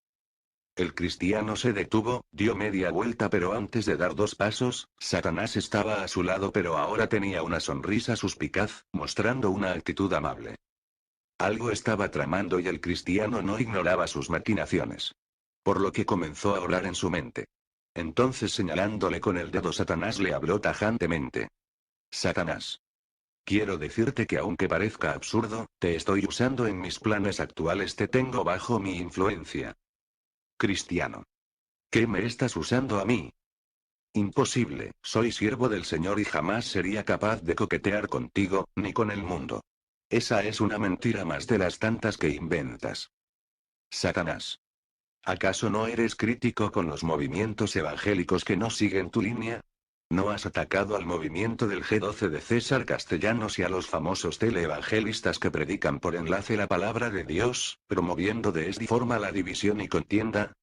El cristiano se detuvo, dio media vuelta, pero antes de dar 2 pasos, Satanás estaba a su lado, pero ahora tenía una sonrisa suspicaz, mostrando una actitud amable. Algo estaba tramando y el cristiano no ignoraba sus maquinaciones. Por lo que comenzó a orar en su mente. Entonces, señalándole con el dedo, Satanás le habló tajantemente. Satanás. Quiero decirte que aunque parezca absurdo, te estoy usando en mis planes actuales, te tengo bajo mi influencia. Cristiano. ¿Qué me estás usando a mí? Imposible, soy siervo del Señor y jamás sería capaz de coquetear contigo, ni con el mundo. Esa es una mentira más de las tantas que inventas. Satanás. ¿Acaso no eres crítico con los movimientos evangélicos que no siguen tu línea? ¿No has atacado al movimiento del G12 de César Castellanos y a los famosos teleevangelistas que predican por enlace la palabra de Dios, promoviendo de esta forma la división y contienda?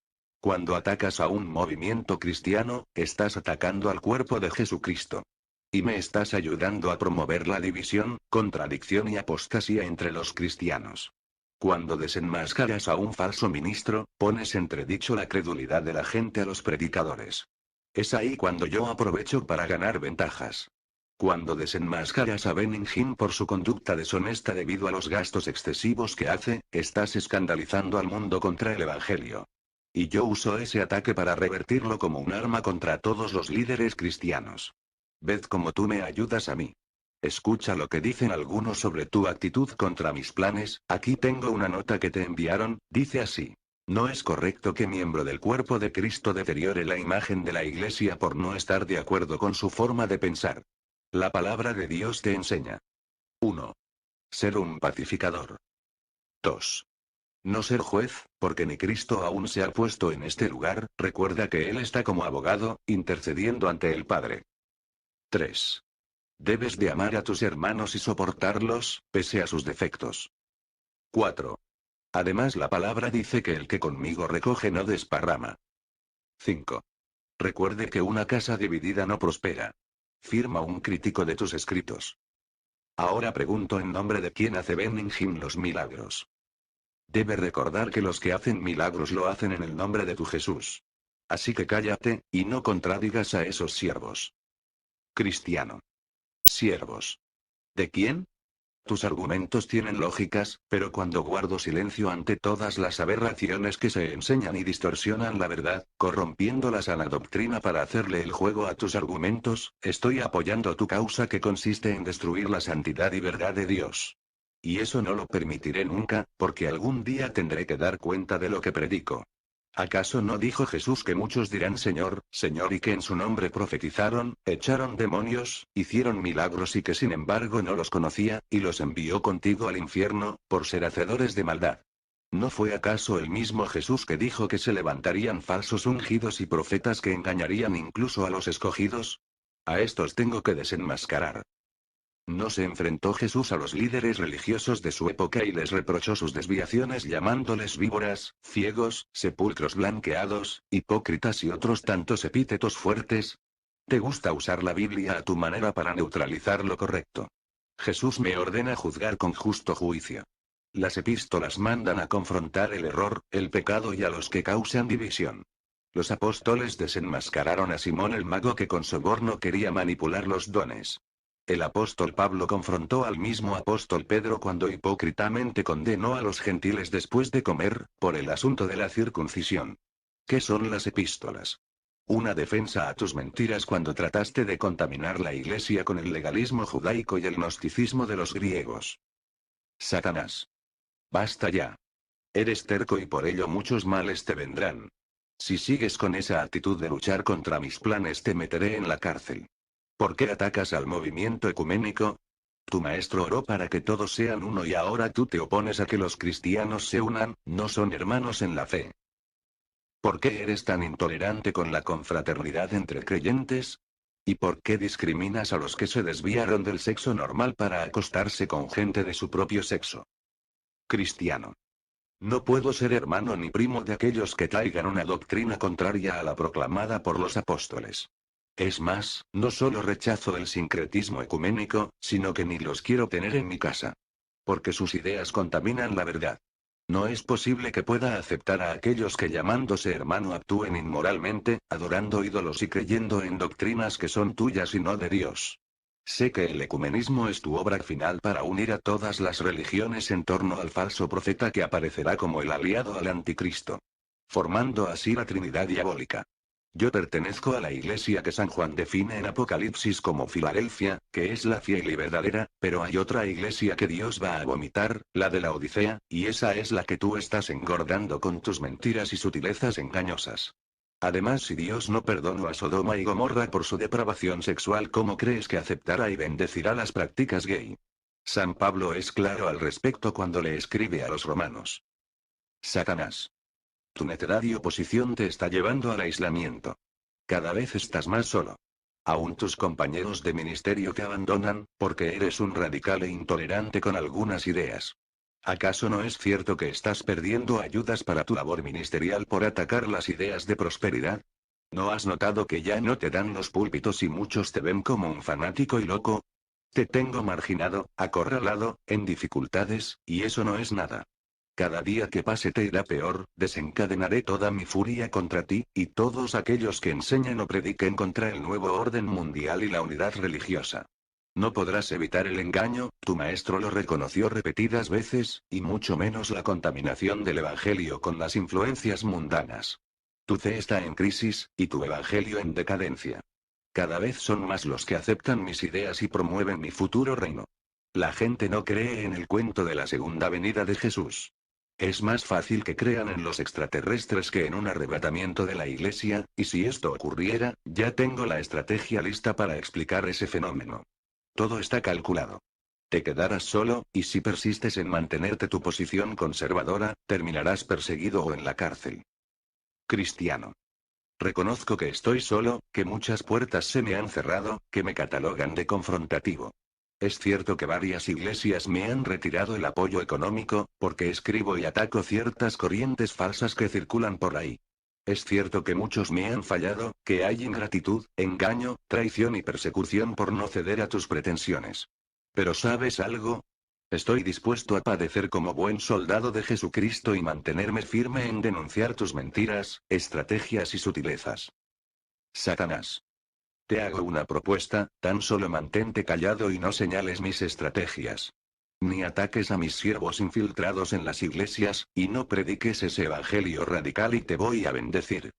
Cuando atacas a un movimiento cristiano, estás atacando al cuerpo de Jesucristo. Y me estás ayudando a promover la división, contradicción y apostasía entre los cristianos. Cuando desenmascaras a un falso ministro, pones entredicho la credulidad de la gente a los predicadores. Es ahí cuando yo aprovecho para ganar ventajas. Cuando desenmascaras a Benigim por su conducta deshonesta debido a los gastos excesivos que hace, estás escandalizando al mundo contra el Evangelio. Y yo uso ese ataque para revertirlo como un arma contra todos los líderes cristianos. Ved cómo tú me ayudas a mí. Escucha lo que dicen algunos sobre tu actitud contra mis planes. Aquí tengo una nota que te enviaron, dice así. No es correcto que miembro del cuerpo de Cristo deteriore la imagen de la Iglesia por no estar de acuerdo con su forma de pensar. La palabra de Dios te enseña. 1. Ser un pacificador. 2. No ser juez, porque ni Cristo aún se ha puesto en este lugar. Recuerda que Él está como abogado, intercediendo ante el Padre. 3. Debes de amar a tus hermanos y soportarlos, pese a sus defectos. 4. Además la palabra dice que el que conmigo recoge no desparrama. 5. Recuerde que una casa dividida no prospera. Firma un crítico de tus escritos. Ahora pregunto en nombre de quién hace Benigim los milagros. Debe recordar que los que hacen milagros lo hacen en el nombre de tu Jesús. Así que cállate, y no contradigas a esos siervos. Cristiano. Siervos. ¿De quién? Tus argumentos tienen lógicas, pero cuando guardo silencio ante todas las aberraciones que se enseñan y distorsionan la verdad, corrompiendo la sana doctrina para hacerle el juego a tus argumentos, estoy apoyando tu causa que consiste en destruir la santidad y verdad de Dios. Y eso no lo permitiré nunca, porque algún día tendré que dar cuenta de lo que predico. ¿Acaso no dijo Jesús que muchos dirán Señor, Señor y que en su nombre profetizaron, echaron demonios, hicieron milagros y que sin embargo no los conocía, y los envió contigo al infierno, por ser hacedores de maldad? ¿No fue acaso el mismo Jesús que dijo que se levantarían falsos ungidos y profetas que engañarían incluso a los escogidos? A estos tengo que desenmascarar. ¿No se enfrentó Jesús a los líderes religiosos de su época y les reprochó sus desviaciones llamándoles víboras, ciegos, sepulcros blanqueados, hipócritas y otros tantos epítetos fuertes? ¿Te gusta usar la Biblia a tu manera para neutralizar lo correcto? Jesús me ordena juzgar con justo juicio. Las epístolas mandan a confrontar el error, el pecado y a los que causan división. Los apóstoles desenmascararon a Simón el mago que con soborno quería manipular los dones. El apóstol Pablo confrontó al mismo apóstol Pedro cuando hipócritamente condenó a los gentiles después de comer, por el asunto de la circuncisión. ¿Qué son las epístolas? Una defensa a tus mentiras cuando trataste de contaminar la iglesia con el legalismo judaico y el gnosticismo de los griegos. Satanás. Basta ya. Eres terco y por ello muchos males te vendrán. Si sigues con esa actitud de luchar contra mis planes te meteré en la cárcel. ¿Por qué atacas al movimiento ecuménico? Tu maestro oró para que todos sean uno y ahora tú te opones a que los cristianos se unan, no son hermanos en la fe. ¿Por qué eres tan intolerante con la confraternidad entre creyentes? ¿Y por qué discriminas a los que se desviaron del sexo normal para acostarse con gente de su propio sexo? Cristiano. No puedo ser hermano ni primo de aquellos que traigan una doctrina contraria a la proclamada por los apóstoles. Es más, no solo rechazo el sincretismo ecuménico, sino que ni los quiero tener en mi casa. Porque sus ideas contaminan la verdad. No es posible que pueda aceptar a aquellos que llamándose hermano actúen inmoralmente, adorando ídolos y creyendo en doctrinas que son tuyas y no de Dios. Sé que el ecumenismo es tu obra final para unir a todas las religiones en torno al falso profeta que aparecerá como el aliado al anticristo. Formando así la Trinidad diabólica. Yo pertenezco a la iglesia que San Juan define en Apocalipsis como Filadelfia, que es la fiel y verdadera, pero hay otra iglesia que Dios va a vomitar, la de la Odisea, y esa es la que tú estás engordando con tus mentiras y sutilezas engañosas. Además, si Dios no perdonó a Sodoma y Gomorra por su depravación sexual, ¿cómo crees que aceptará y bendecirá las prácticas gay? San Pablo es claro al respecto cuando le escribe a los romanos. Satanás. Tu necedad y oposición te está llevando al aislamiento. Cada vez estás más solo. Aún tus compañeros de ministerio te abandonan, porque eres un radical e intolerante con algunas ideas. ¿Acaso no es cierto que estás perdiendo ayudas para tu labor ministerial por atacar las ideas de prosperidad? ¿No has notado que ya no te dan los púlpitos y muchos te ven como un fanático y loco? Te tengo marginado, acorralado, en dificultades, y eso no es nada. Cada día que pase te irá peor, desencadenaré toda mi furia contra ti, y todos aquellos que enseñen o prediquen contra el nuevo orden mundial y la unidad religiosa. No podrás evitar el engaño, tu maestro lo reconoció repetidas veces, y mucho menos la contaminación del evangelio con las influencias mundanas. Tu fe está en crisis, y tu evangelio en decadencia. Cada vez son más los que aceptan mis ideas y promueven mi futuro reino. La gente no cree en el cuento de la segunda venida de Jesús. Es más fácil que crean en los extraterrestres que en un arrebatamiento de la Iglesia, y si esto ocurriera, ya tengo la estrategia lista para explicar ese fenómeno. Todo está calculado. Te quedarás solo, y si persistes en mantenerte tu posición conservadora, terminarás perseguido o en la cárcel. Cristiano. Reconozco que estoy solo, que muchas puertas se me han cerrado, que me catalogan de confrontativo. Es cierto que varias iglesias me han retirado el apoyo económico, porque escribo y ataco ciertas corrientes falsas que circulan por ahí. Es cierto que muchos me han fallado, que hay ingratitud, engaño, traición y persecución por no ceder a tus pretensiones. Pero ¿sabes algo? Estoy dispuesto a padecer como buen soldado de Jesucristo y mantenerme firme en denunciar tus mentiras, estrategias y sutilezas. Satanás. Te hago una propuesta, tan solo mantente callado y no señales mis estrategias. Ni ataques a mis siervos infiltrados en las iglesias, y no prediques ese evangelio radical y te voy a bendecir.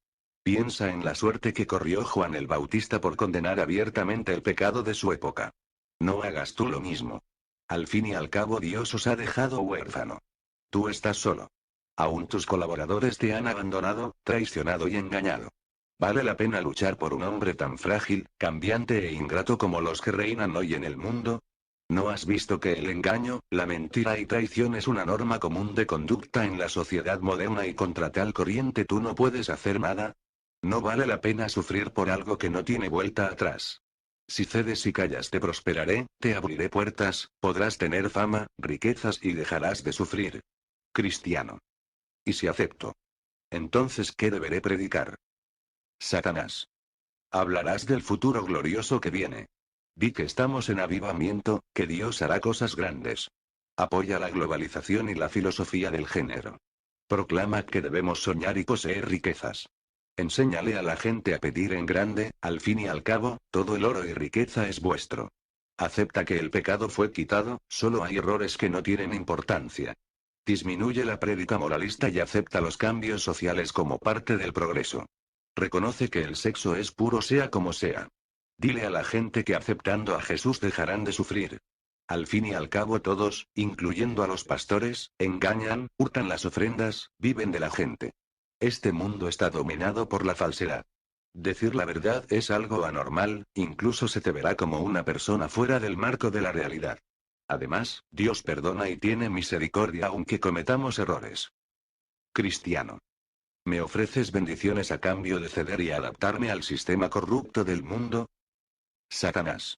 Piensa en la suerte que corrió Juan el Bautista por condenar abiertamente el pecado de su época. No hagas tú lo mismo. Al fin y al cabo Dios os ha dejado huérfano. Tú estás solo. Aún tus colaboradores te han abandonado, traicionado y engañado. ¿Vale la pena luchar por un hombre tan frágil, cambiante e ingrato como los que reinan hoy en el mundo? ¿No has visto que el engaño, la mentira y traición es una norma común de conducta en la sociedad moderna y contra tal corriente tú no puedes hacer nada? No vale la pena sufrir por algo que no tiene vuelta atrás. Si cedes y callas te prosperaré, te abriré puertas, podrás tener fama, riquezas y dejarás de sufrir. Cristiano. ¿Y si acepto? Entonces, ¿qué deberé predicar? Satanás. Hablarás del futuro glorioso que viene. Di que estamos en avivamiento, que Dios hará cosas grandes. Apoya la globalización y la filosofía del género. Proclama que debemos soñar y poseer riquezas. Enséñale a la gente a pedir en grande, al fin y al cabo, todo el oro y riqueza es vuestro. Acepta que el pecado fue quitado, solo hay errores que no tienen importancia. Disminuye la prédica moralista y acepta los cambios sociales como parte del progreso. Reconoce que el sexo es puro sea como sea. Dile a la gente que aceptando a Jesús dejarán de sufrir. Al fin y al cabo todos, incluyendo a los pastores, engañan, hurtan las ofrendas, viven de la gente. Este mundo está dominado por la falsedad. Decir la verdad es algo anormal, incluso se te verá como una persona fuera del marco de la realidad. Además, Dios perdona y tiene misericordia aunque cometamos errores. Cristiano. ¿Me ofreces bendiciones a cambio de ceder y adaptarme al sistema corrupto del mundo? Satanás.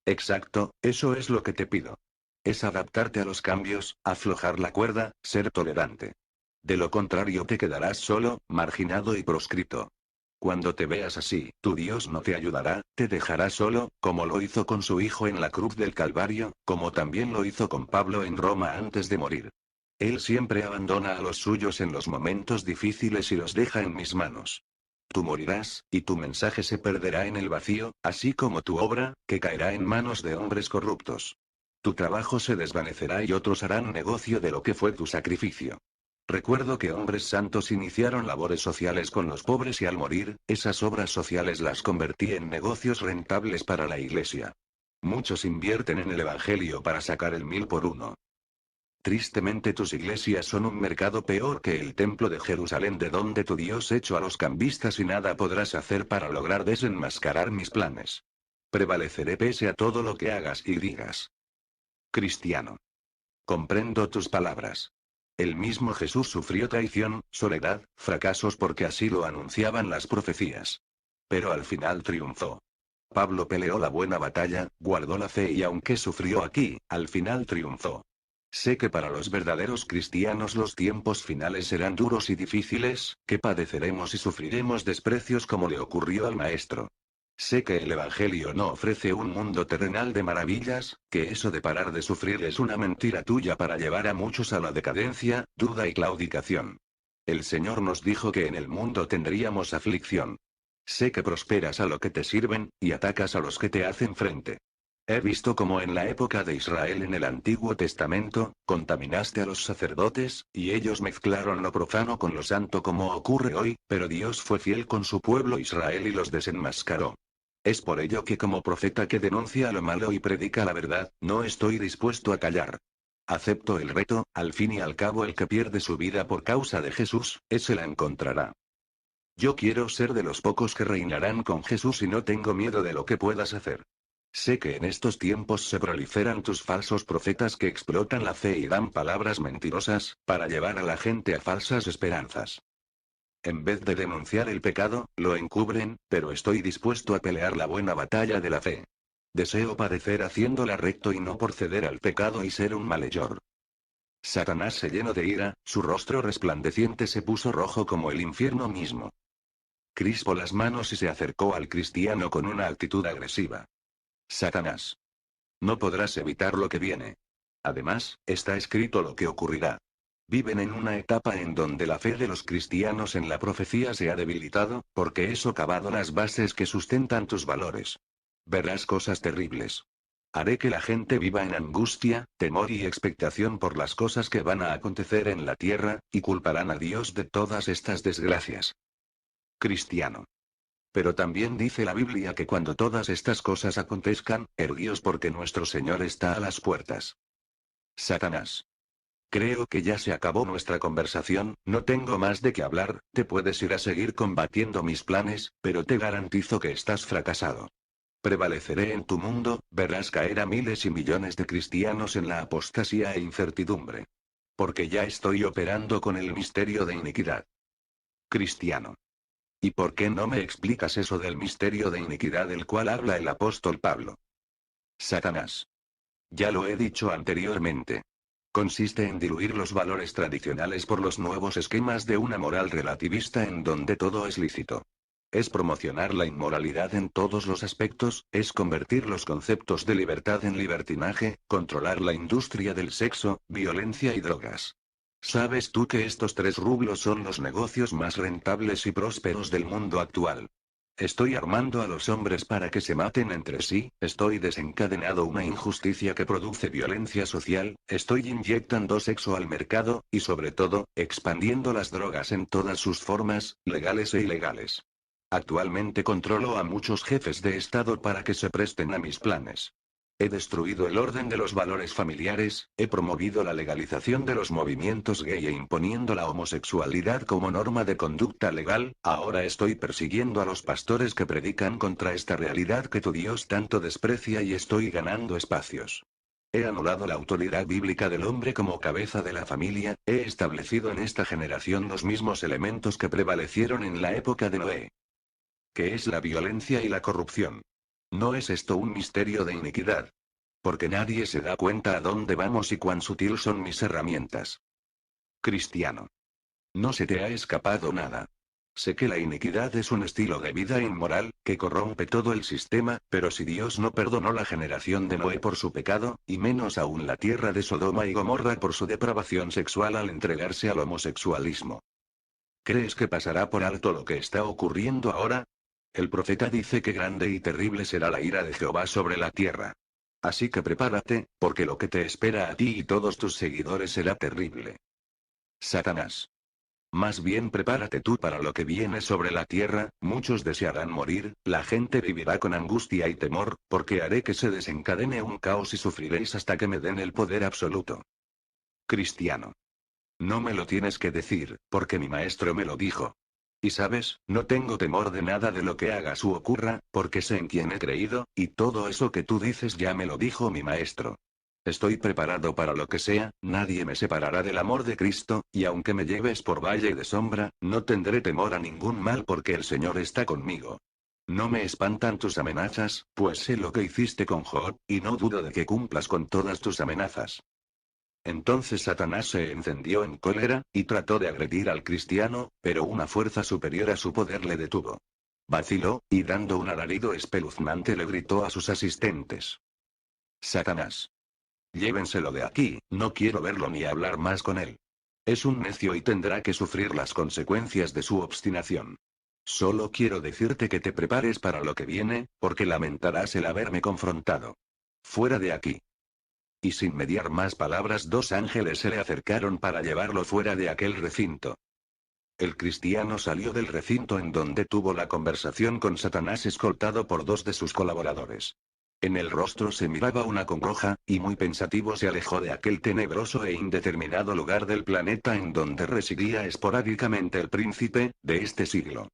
Exacto, eso es lo que te pido. Es adaptarte a los cambios, aflojar la cuerda, ser tolerante. De lo contrario te quedarás solo, marginado y proscrito. Cuando te veas así, tu Dios no te ayudará, te dejará solo, como lo hizo con su Hijo en la cruz del Calvario, como también lo hizo con Pablo en Roma antes de morir. Él siempre abandona a los suyos en los momentos difíciles y los deja en mis manos. Tú morirás, y tu mensaje se perderá en el vacío, así como tu obra, que caerá en manos de hombres corruptos. Tu trabajo se desvanecerá y otros harán negocio de lo que fue tu sacrificio. Recuerdo que hombres santos iniciaron labores sociales con los pobres y al morir, esas obras sociales las convertí en negocios rentables para la Iglesia. Muchos invierten en el Evangelio para sacar el 1000 por uno. Tristemente tus iglesias son un mercado peor que el templo de Jerusalén de donde tu Dios echó a los cambistas y nada podrás hacer para lograr desenmascarar mis planes. Prevaleceré pese a todo lo que hagas y digas. Cristiano. Comprendo tus palabras. El mismo Jesús sufrió traición, soledad, fracasos porque así lo anunciaban las profecías. Pero al final triunfó. Pablo peleó la buena batalla, guardó la fe y aunque sufrió aquí, al final triunfó. Sé que para los verdaderos cristianos los tiempos finales serán duros y difíciles, que padeceremos y sufriremos desprecios como le ocurrió al Maestro. Sé que el Evangelio no ofrece un mundo terrenal de maravillas, que eso de parar de sufrir es una mentira tuya para llevar a muchos a la decadencia, duda y claudicación. El Señor nos dijo que en el mundo tendríamos aflicción. Sé que prosperas a lo que te sirven, y atacas a los que te hacen frente. He visto cómo en la época de Israel en el Antiguo Testamento, contaminaste a los sacerdotes, y ellos mezclaron lo profano con lo santo como ocurre hoy, pero Dios fue fiel con su pueblo Israel y los desenmascaró. Es por ello que como profeta que denuncia lo malo y predica la verdad, no estoy dispuesto a callar. Acepto el reto, al fin y al cabo el que pierde su vida por causa de Jesús, ese la encontrará. Yo quiero ser de los pocos que reinarán con Jesús y no tengo miedo de lo que puedas hacer. Sé que en estos tiempos se proliferan tus falsos profetas que explotan la fe y dan palabras mentirosas, para llevar a la gente a falsas esperanzas. En vez de denunciar el pecado, lo encubren, pero estoy dispuesto a pelear la buena batalla de la fe. Deseo padecer haciéndola recto y no por ceder al pecado y ser un malhechor. Satanás se llenó de ira, su rostro resplandeciente se puso rojo como el infierno mismo. Crispó las manos y se acercó al cristiano con una actitud agresiva. Satanás. No podrás evitar lo que viene. Además, está escrito lo que ocurrirá. Viven en una etapa en donde la fe de los cristianos en la profecía se ha debilitado, porque he socavado las bases que sustentan tus valores. Verás cosas terribles. Haré que la gente viva en angustia, temor y expectación por las cosas que van a acontecer en la tierra, y culparán a Dios de todas estas desgracias. Cristiano. Pero también dice la Biblia que cuando todas estas cosas acontezcan, erguíos porque nuestro Señor está a las puertas. Satanás. Creo que ya se acabó nuestra conversación, no tengo más de qué hablar, te puedes ir a seguir combatiendo mis planes, pero te garantizo que estás fracasado. Prevaleceré en tu mundo, verás caer a miles y millones de cristianos en la apostasía e incertidumbre. Porque ya estoy operando con el misterio de iniquidad. Cristiano. ¿Y por qué no me explicas eso del misterio de iniquidad del cual habla el apóstol Pablo? Satanás. Ya lo he dicho anteriormente. Consiste en diluir los valores tradicionales por los nuevos esquemas de una moral relativista en donde todo es lícito. Es promocionar la inmoralidad en todos los aspectos, es convertir los conceptos de libertad en libertinaje, controlar la industria del sexo, violencia y drogas. ¿Sabes tú que estos tres rublos son los negocios más rentables y prósperos del mundo actual? Estoy armando a los hombres para que se maten entre sí, estoy desencadenando una injusticia que produce violencia social, estoy inyectando sexo al mercado, y sobre todo, expandiendo las drogas en todas sus formas, legales e ilegales. Actualmente controlo a muchos jefes de Estado para que se presten a mis planes. He destruido el orden de los valores familiares, he promovido la legalización de los movimientos gay e imponiendo la homosexualidad como norma de conducta legal, ahora estoy persiguiendo a los pastores que predican contra esta realidad que tu Dios tanto desprecia y estoy ganando espacios. He anulado la autoridad bíblica del hombre como cabeza de la familia, he establecido en esta generación los mismos elementos que prevalecieron en la época de Noé. ¿Qué es la violencia y la corrupción? ¿No es esto un misterio de iniquidad? Porque nadie se da cuenta a dónde vamos y cuán sutil son mis herramientas. Cristiano. No se te ha escapado nada. Sé que la iniquidad es un estilo de vida inmoral, que corrompe todo el sistema, pero si Dios no perdonó la generación de Noé por su pecado, y menos aún la tierra de Sodoma y Gomorra por su depravación sexual al entregarse al homosexualismo. ¿Crees que pasará por alto lo que está ocurriendo ahora? El profeta dice que grande y terrible será la ira de Jehová sobre la tierra. Así que prepárate, porque lo que te espera a ti y todos tus seguidores será terrible. Satanás. Más bien prepárate tú para lo que viene sobre la tierra, muchos desearán morir, la gente vivirá con angustia y temor, porque haré que se desencadene un caos y sufriréis hasta que me den el poder absoluto. Cristiano. No me lo tienes que decir, porque mi maestro me lo dijo. Y sabes, no tengo temor de nada de lo que hagas u ocurra, porque sé en quién he creído, y todo eso que tú dices ya me lo dijo mi maestro. Estoy preparado para lo que sea, nadie me separará del amor de Cristo, y aunque me lleves por valle de sombra, no tendré temor a ningún mal porque el Señor está conmigo. No me espantan tus amenazas, pues sé lo que hiciste con Job, y no dudo de que cumplas con todas tus amenazas. Entonces Satanás se encendió en cólera, y trató de agredir al cristiano, pero una fuerza superior a su poder le detuvo. Vaciló, y dando un alarido espeluznante le gritó a sus asistentes. Satanás. Llévenselo de aquí, no quiero verlo ni hablar más con él. Es un necio y tendrá que sufrir las consecuencias de su obstinación. Solo quiero decirte que te prepares para lo que viene, porque lamentarás el haberme confrontado. Fuera de aquí. Y sin mediar más palabras, dos ángeles se le acercaron para llevarlo fuera de aquel recinto. El cristiano salió del recinto en donde tuvo la conversación con Satanás escoltado por dos de sus colaboradores. En el rostro se miraba una congoja, y muy pensativo se alejó de aquel tenebroso e indeterminado lugar del planeta en donde residía esporádicamente el príncipe, de este siglo.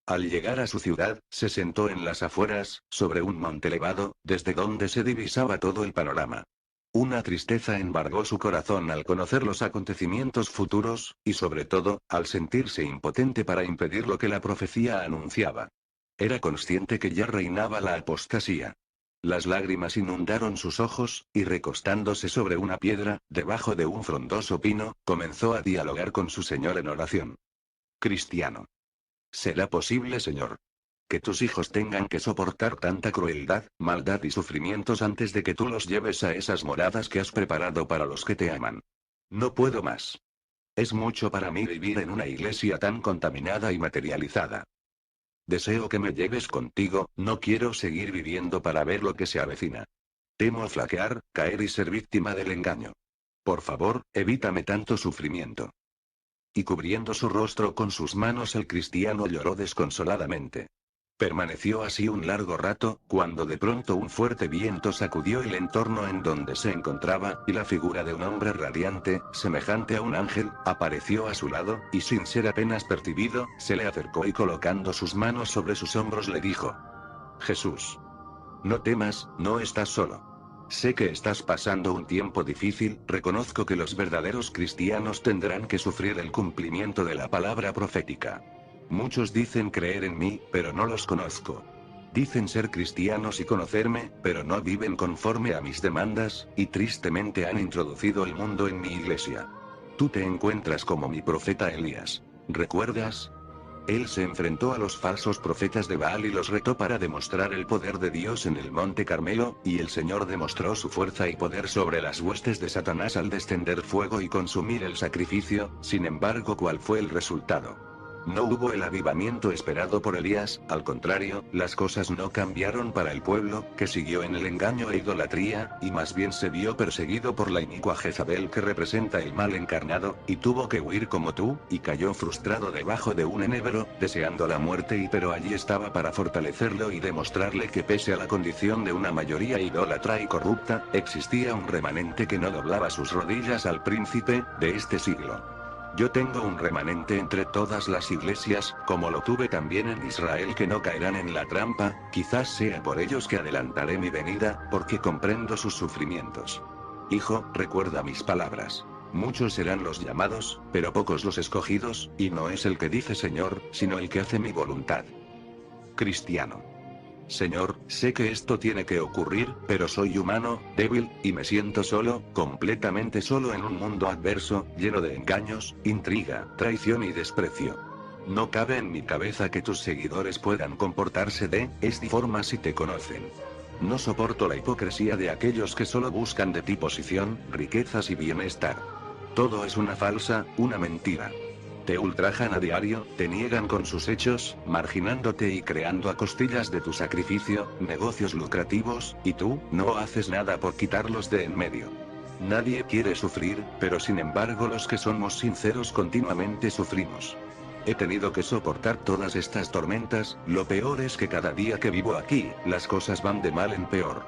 Al llegar a su ciudad, se sentó en las afueras, sobre un monte elevado, desde donde se divisaba todo el panorama. Una tristeza embargó su corazón al conocer los acontecimientos futuros, y sobre todo, al sentirse impotente para impedir lo que la profecía anunciaba. Era consciente que ya reinaba la apostasía. Las lágrimas inundaron sus ojos, y recostándose sobre una piedra, debajo de un frondoso pino, comenzó a dialogar con su Señor en oración. Cristiano. ¿Será posible, Señor? Que tus hijos tengan que soportar tanta crueldad, maldad y sufrimientos antes de que tú los lleves a esas moradas que has preparado para los que te aman. No puedo más. Es mucho para mí vivir en una iglesia tan contaminada y materializada. Deseo que me lleves contigo, no quiero seguir viviendo para ver lo que se avecina. Temo flaquear, caer y ser víctima del engaño. Por favor, evítame tanto sufrimiento. Y cubriendo su rostro con sus manos el cristiano lloró desconsoladamente. Permaneció así un largo rato, cuando de pronto un fuerte viento sacudió el entorno en donde se encontraba, y la figura de un hombre radiante, semejante a un ángel, apareció a su lado, y sin ser apenas percibido, se le acercó y colocando sus manos sobre sus hombros le dijo: Jesús. No temas, no estás solo. Sé que estás pasando un tiempo difícil, reconozco que los verdaderos cristianos tendrán que sufrir el cumplimiento de la palabra profética. Muchos dicen creer en mí, pero no los conozco. Dicen ser cristianos y conocerme, pero no viven conforme a mis demandas, y tristemente han introducido el mundo en mi iglesia. Tú te encuentras como mi profeta Elías. ¿Recuerdas? Él se enfrentó a los falsos profetas de Baal y los retó para demostrar el poder de Dios en el Monte Carmelo, y el Señor demostró su fuerza y poder sobre las huestes de Satanás al descender fuego y consumir el sacrificio. Sin embargo, ¿cuál fue el resultado? No hubo el avivamiento esperado por Elías, al contrario, las cosas no cambiaron para el pueblo, que siguió en el engaño e idolatría, y más bien se vio perseguido por la inicua Jezabel que representa el mal encarnado, y tuvo que huir como tú, y cayó frustrado debajo de un enebro, deseando la muerte pero allí estaba para fortalecerlo y demostrarle que pese a la condición de una mayoría idólatra y corrupta, existía un remanente que no doblaba sus rodillas al príncipe, de este siglo. Yo tengo un remanente entre todas las iglesias, como lo tuve también en Israel, que no caerán en la trampa, quizás sea por ellos que adelantaré mi venida, porque comprendo sus sufrimientos. Hijo, recuerda mis palabras. Muchos serán los llamados, pero pocos los escogidos, y no es el que dice Señor, sino el que hace mi voluntad. Cristiano. Señor, sé que esto tiene que ocurrir, pero soy humano, débil, y me siento solo, completamente solo en un mundo adverso, lleno de engaños, intriga, traición y desprecio. No cabe en mi cabeza que tus seguidores puedan comportarse de esta forma si te conocen. No soporto la hipocresía de aquellos que solo buscan de ti posición, riquezas y bienestar. Todo es una falsa, una mentira. Te ultrajan a diario, te niegan con sus hechos, marginándote y creando a costillas de tu sacrificio, negocios lucrativos, y tú, no haces nada por quitarlos de en medio. Nadie quiere sufrir, pero sin embargo los que somos sinceros continuamente sufrimos. He tenido que soportar todas estas tormentas, lo peor es que cada día que vivo aquí, las cosas van de mal en peor.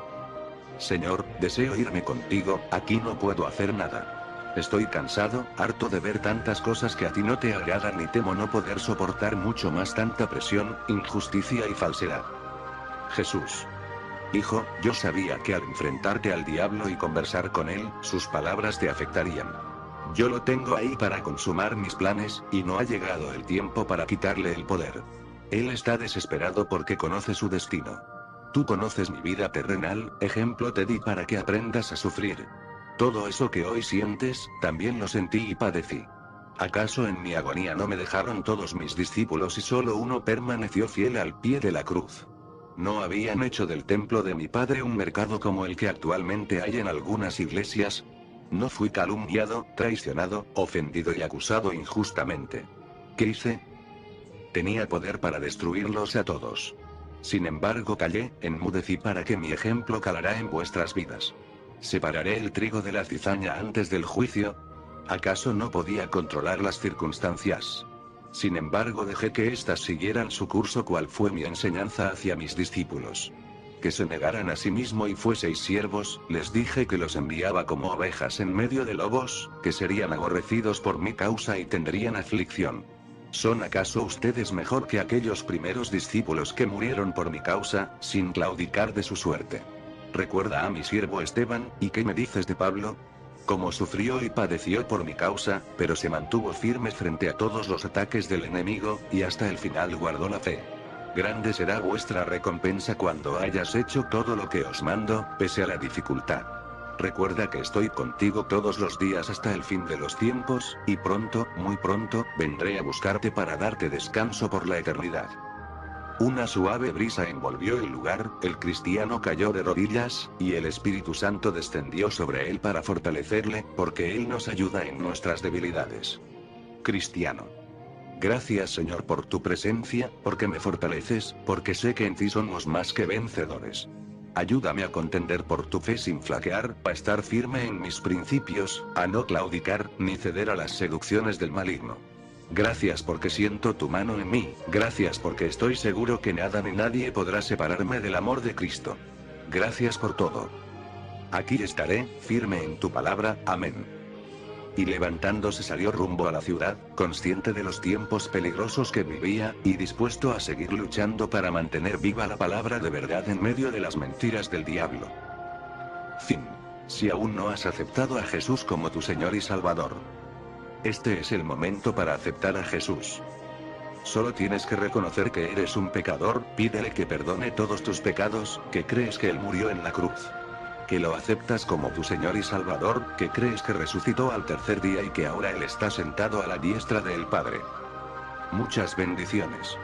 Señor, deseo irme contigo, aquí no puedo hacer nada. Estoy cansado, harto de ver tantas cosas que a ti no te agradan y temo no poder soportar mucho más tanta presión, injusticia y falsedad. Jesús. Hijo, yo sabía que al enfrentarte al diablo y conversar con él, sus palabras te afectarían. Yo lo tengo ahí para consumar mis planes, y no ha llegado el tiempo para quitarle el poder. Él está desesperado porque conoce su destino. Tú conoces mi vida terrenal, ejemplo te di para que aprendas a sufrir. Todo eso que hoy sientes, también lo sentí y padecí. ¿Acaso en mi agonía no me dejaron todos mis discípulos y solo uno permaneció fiel al pie de la cruz? ¿No habían hecho del templo de mi padre un mercado como el que actualmente hay en algunas iglesias? ¿No fui calumniado, traicionado, ofendido y acusado injustamente? ¿Qué hice? Tenía poder para destruirlos a todos. Sin embargo, callé, enmudecí para que mi ejemplo calará en vuestras vidas. ¿Separaré el trigo de la cizaña antes del juicio? ¿Acaso no podía controlar las circunstancias? Sin embargo, dejé que éstas siguieran su curso, cual fue mi enseñanza hacia mis discípulos. Que se negaran a sí mismo y fueseis siervos, les dije que los enviaba como ovejas en medio de lobos, que serían aborrecidos por mi causa y tendrían aflicción. ¿Son acaso ustedes mejor que aquellos primeros discípulos que murieron por mi causa, sin claudicar de su suerte? Recuerda a mi siervo Esteban, ¿y qué me dices de Pablo? Cómo sufrió y padeció por mi causa, pero se mantuvo firme frente a todos los ataques del enemigo, y hasta el final guardó la fe. Grande será vuestra recompensa cuando hayas hecho todo lo que os mando, pese a la dificultad. Recuerda que estoy contigo todos los días hasta el fin de los tiempos, y pronto, muy pronto, vendré a buscarte para darte descanso por la eternidad. Una suave brisa envolvió el lugar, el cristiano cayó de rodillas, y el Espíritu Santo descendió sobre él para fortalecerle, porque Él nos ayuda en nuestras debilidades. Cristiano. Gracias, Señor, por tu presencia, porque me fortaleces, porque sé que en ti somos más que vencedores. Ayúdame a contender por tu fe sin flaquear, a estar firme en mis principios, a no claudicar, ni ceder a las seducciones del maligno. Gracias porque siento tu mano en mí, gracias porque estoy seguro que nada ni nadie podrá separarme del amor de Cristo. Gracias por todo. Aquí estaré, firme en tu palabra, amén. Y levantándose salió rumbo a la ciudad, consciente de los tiempos peligrosos que vivía, y dispuesto a seguir luchando para mantener viva la palabra de verdad en medio de las mentiras del diablo. Fin. Si aún no has aceptado a Jesús como tu Señor y Salvador, este es el momento para aceptar a Jesús. Solo tienes que reconocer que eres un pecador, pídele que perdone todos tus pecados, que crees que Él murió en la cruz. Que lo aceptas como tu Señor y Salvador, que crees que resucitó al tercer día y que ahora Él está sentado a la diestra del Padre. Muchas bendiciones.